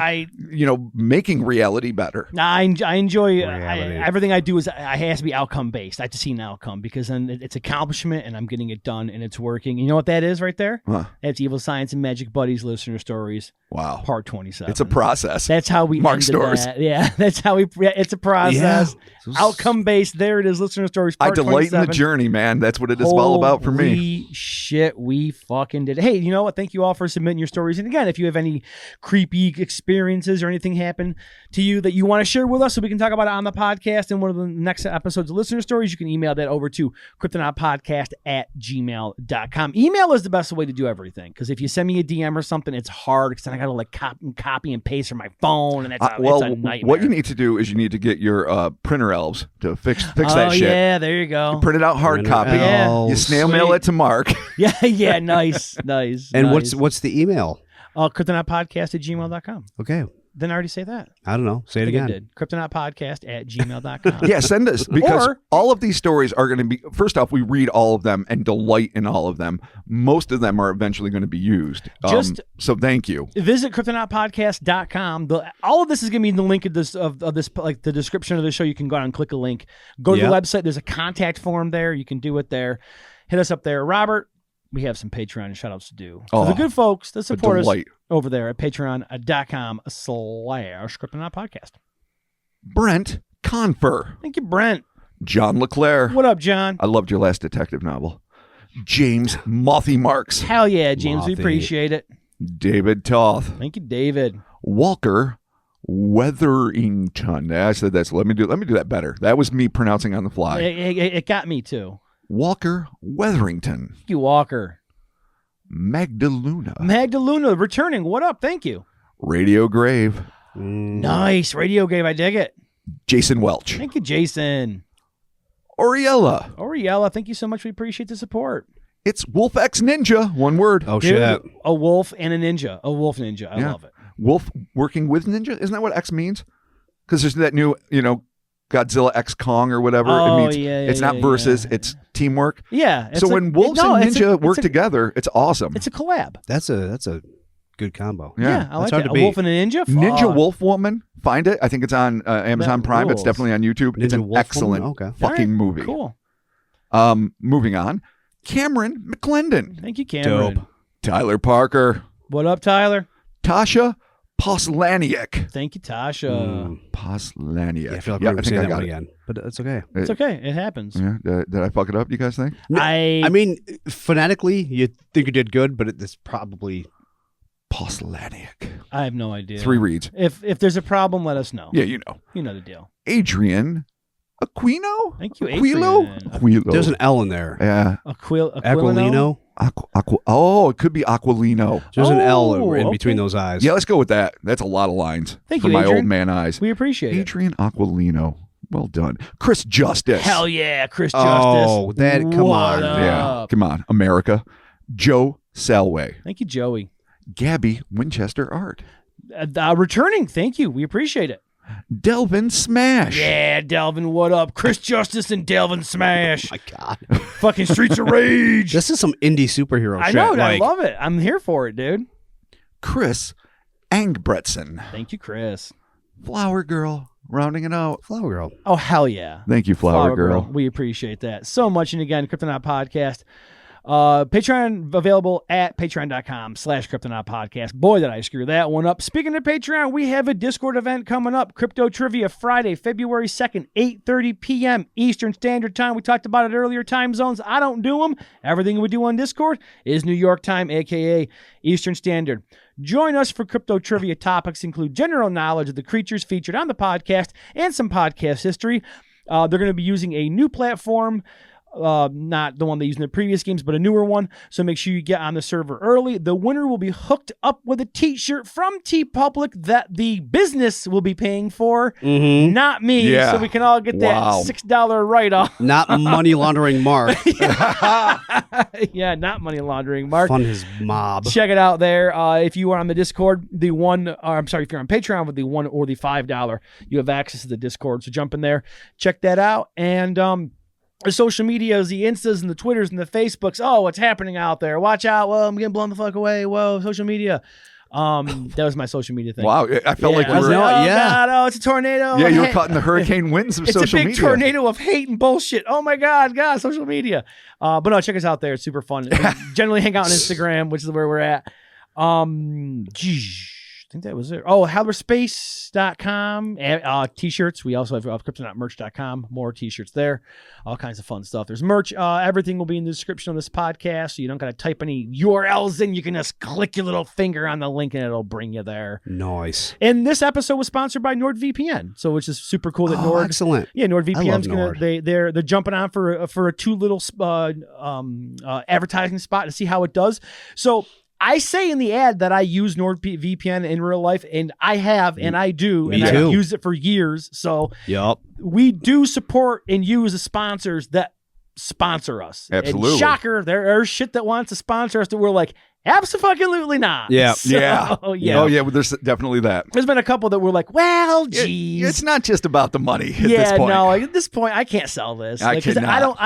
making reality better. I enjoy everything I do is I has to be outcome based. I have to see an outcome because then it's accomplishment and I'm getting it done and it's working. You know what that is right there? Huh. That's Evil Science and Magic Buddies listener stories. Wow. Part 27. It's a process. That's how we Mark Stores. That. Yeah, that's how we. Yeah, it's a process. Yeah. Outcome based. There it is. Listener stories. Part I delight 27. in the journey, man. That's what it is all about for me. Holy shit, we fucking did it. Hey, you know what? Thank you all for submitting your stories. And again, if you have any creepy experiences or anything happen to you that you want to share with us, so we can talk about it on the podcast in one of the next episodes of listener stories, you can email that over to cryptonautpodcast@gmail.com. Email is the best way to do everything because if you send me a DM or something, it's hard because then I got to copy and paste from my phone, and it's a nightmare. What you need to do is you need to get your printer elves to fix that shit. Yeah, there you go. You print it out hard copy. Yeah. You snail mail it to Mark. Yeah, nice. And what's the email? Cryptonautpodcast@gmail.com. Okay. Didn't I already say that? I don't know. Say it again. I did. Cryptonautpodcast@gmail.com. Yeah, send us because all of these stories are going to be, first off, we read all of them and delight in all of them. Most of them are eventually going to be used. So thank you. Visit cryptonautpodcast.com. All of this is going to be in the link of this, like the description of the show. You can go out and click a link. Go to the website. There's a contact form there. You can do it there. Hit us up there. Robert, we have some Patreon shout outs to do. For the good folks that support us over there at patreon.com/Cryptonaut Podcast. Brent Confer. Thank you, Brent. John LeClaire. What up, John? I loved your last detective novel. James Mothy Marks. Hell yeah, James. We appreciate it. David Toth. Thank you, David. Walker Weatherington. I said that, so let me do that better. That was me pronouncing on the fly. It got me too. Walker Weatherington. Thank you, Walker. Magdaluna returning. What up? Thank you. Radio Grave. Nice. Radio Grave. I dig it. Jason Welch. Thank you, Jason. Oriella. Thank you so much. We appreciate the support. It's Wolf X Ninja. One word. Oh, shit. A wolf and a ninja. A wolf ninja. I love it. Wolf working with ninja. Isn't that what X means? Because there's that new, Godzilla X Kong or whatever. Oh, it's not versus, it's teamwork. Yeah. So when wolves and ninja work together, it's awesome. It's a collab. That's a good combo. Yeah, I like that. A wolf and a ninja? Ninja Wolf Woman. Find it. I think it's on Amazon Prime. It's definitely on YouTube. It's an excellent fucking movie. Cool. Moving on. Cameron McClendon. Thank you, Cameron. Dope. Tyler Parker. What up, Tyler? Tasha Poslaniak. Thank you, Tasha. Poslaniak. Yeah, I feel like we're saying that one again, but it's okay. It's okay. It happens. Yeah. Did I fuck it up, you guys think? I mean, phonetically, you think you did good, but it's probably Poslaniak. I have no idea. 3 reads. If there's a problem, let us know. Yeah, you know. You know the deal. Adrian Aquino? Thank you, Adrian. Aquilo. There's an L in there. Yeah. Aquilino? It could be Aquilino. There's an L in between those eyes. Yeah, let's go with that. That's a lot of lines Thank for you, my Adrian. old man eyes. We appreciate it. Adrian Aquilino. Well done. Chris Justice. Hell yeah, Chris Justice. Oh, come on. Yeah, come on. America. Joe Salway. Thank you, Joey. Gabby Winchester Art. Returning. Thank you. We appreciate it. Delvin Smash. Yeah, Delvin, what up? Chris Justice and Delvin Smash. Oh my God. Fucking Streets of Rage. This is some indie superhero shit. I know, I love it. I'm here for it, dude. Chris Angbretson. Thank you, Chris. Flower Girl. Rounding it out. Flower Girl. Oh, hell yeah. Thank you, Flower Girl. We appreciate that so much. And again, Cryptonaut Podcast. Patreon available at patreon.com/Cryptonaut Podcast. Boy, did I screw that one up. Speaking of Patreon, we have a Discord event coming up. Crypto Trivia Friday, February 2nd, 8:30 p.m. Eastern Standard Time. We talked about it earlier. Time zones, I don't do them. Everything we do on Discord is New York time, a.k.a. Eastern Standard. Join us for Crypto Trivia. Topics include general knowledge of the creatures featured on the podcast and some podcast history. They're going to be using a new platform not the one they used in the previous games, but a newer one. So make sure you get on the server early. The winner will be hooked up with a t-shirt from TeePublic that the business will be paying for, not me. Yeah. So we can all get that $6 write-off. Not money laundering Mark. Yeah, not money laundering, Mark. Fund his mob. Check it out there. If you are on the Discord, if you're on Patreon with the $1 or the $5, you have access to the Discord. So jump in there, check that out. And the social medias, the Instas and the Twitters and the Facebooks. Oh, what's happening out there? Watch out. Whoa, I'm getting blown the fuck away. Whoa, social media. That was my social media thing. Wow, I felt like we I was were. like, God, it's a tornado. Yeah, you were caught in the hurricane winds of social media. It's a big tornado of hate and bullshit. Oh my God, social media. But no, check us out there. It's super fun. We generally hang out on Instagram, which is where we're at. I think that was it. Oh, hellerspace.com. T-shirts. We also have cryptonautmerch.com. More t-shirts there. All kinds of fun stuff. There's merch. Everything will be in the description of this podcast, so you don't got to type any URLs in. You can just click your little finger on the link and it'll bring you there. Nice. And this episode was sponsored by NordVPN, so which is super cool that Nord. Excellent. Yeah, NordVPN's Nord. they're jumping on for a too little advertising spot to see how it does. So I say in the ad that I use NordVPN in real life, and I have, and I do, and I've used it for years. So we do support and use the sponsors that sponsor us. Absolutely. And shocker, there's shit that wants to sponsor us that we're like, absolutely not. Yeah. Oh, yeah. Well, there's definitely that. There's been a couple that were like, well, geez. It's not just about the money at this point. No, at this point, I can't sell this. I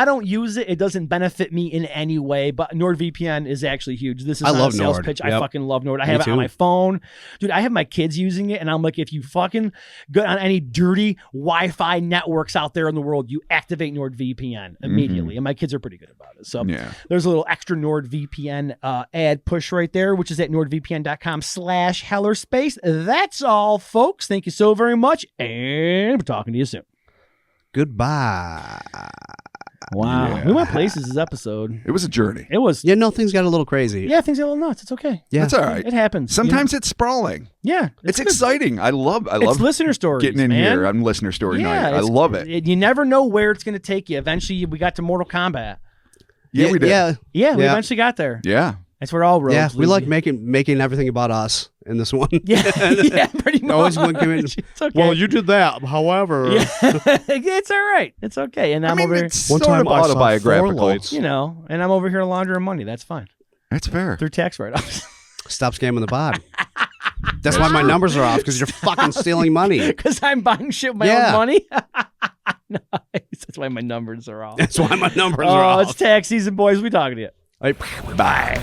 don't use it. It doesn't benefit me in any way, but NordVPN is actually huge. This is I not love a sales Nord. pitch. Yep. I fucking love Nord. I have it on my phone. Dude, I have my kids using it, and I'm like, if you fucking go on any dirty Wi-Fi networks out there in the world, you activate NordVPN immediately. And my kids are pretty good about it. So there's a little extra NordVPN ad push right there, which is at nordvpn.com/hellerspace. That's all, folks. Thank you so very much, and we're talking to you soon. Goodbye. Wow. Yeah. We went places this episode. It was a journey. It was. Yeah, no, things got a little crazy. Yeah, things get a little nuts. It's okay. Yeah. That's all right. It happens. Sometimes it's sprawling. Yeah. It's exciting. I love it's listener stories, getting in man. here on listener story night. I love it. You never know where it's going to take you. Eventually, we got to Mortal Kombat. Yeah, we did. Yeah, we eventually got there. Yeah. That's where all roads Yeah, we lead. like making everything about us in this one. Yeah, pretty much. Always one come in, It's okay. well, you did that. However, it's all right. It's okay. And I'm over here, it's one sort time of I saw autobiographical. 4 lights. and I'm over here laundering money. That's fine. That's fair. Through tax write-offs. Stop scamming the pod. That's why my numbers are off, because you're fucking stealing money. Because I'm buying shit with my own money. Nice. That's why my numbers are off. That's why my numbers are off. It's tax season, boys. We talking to you. Bye.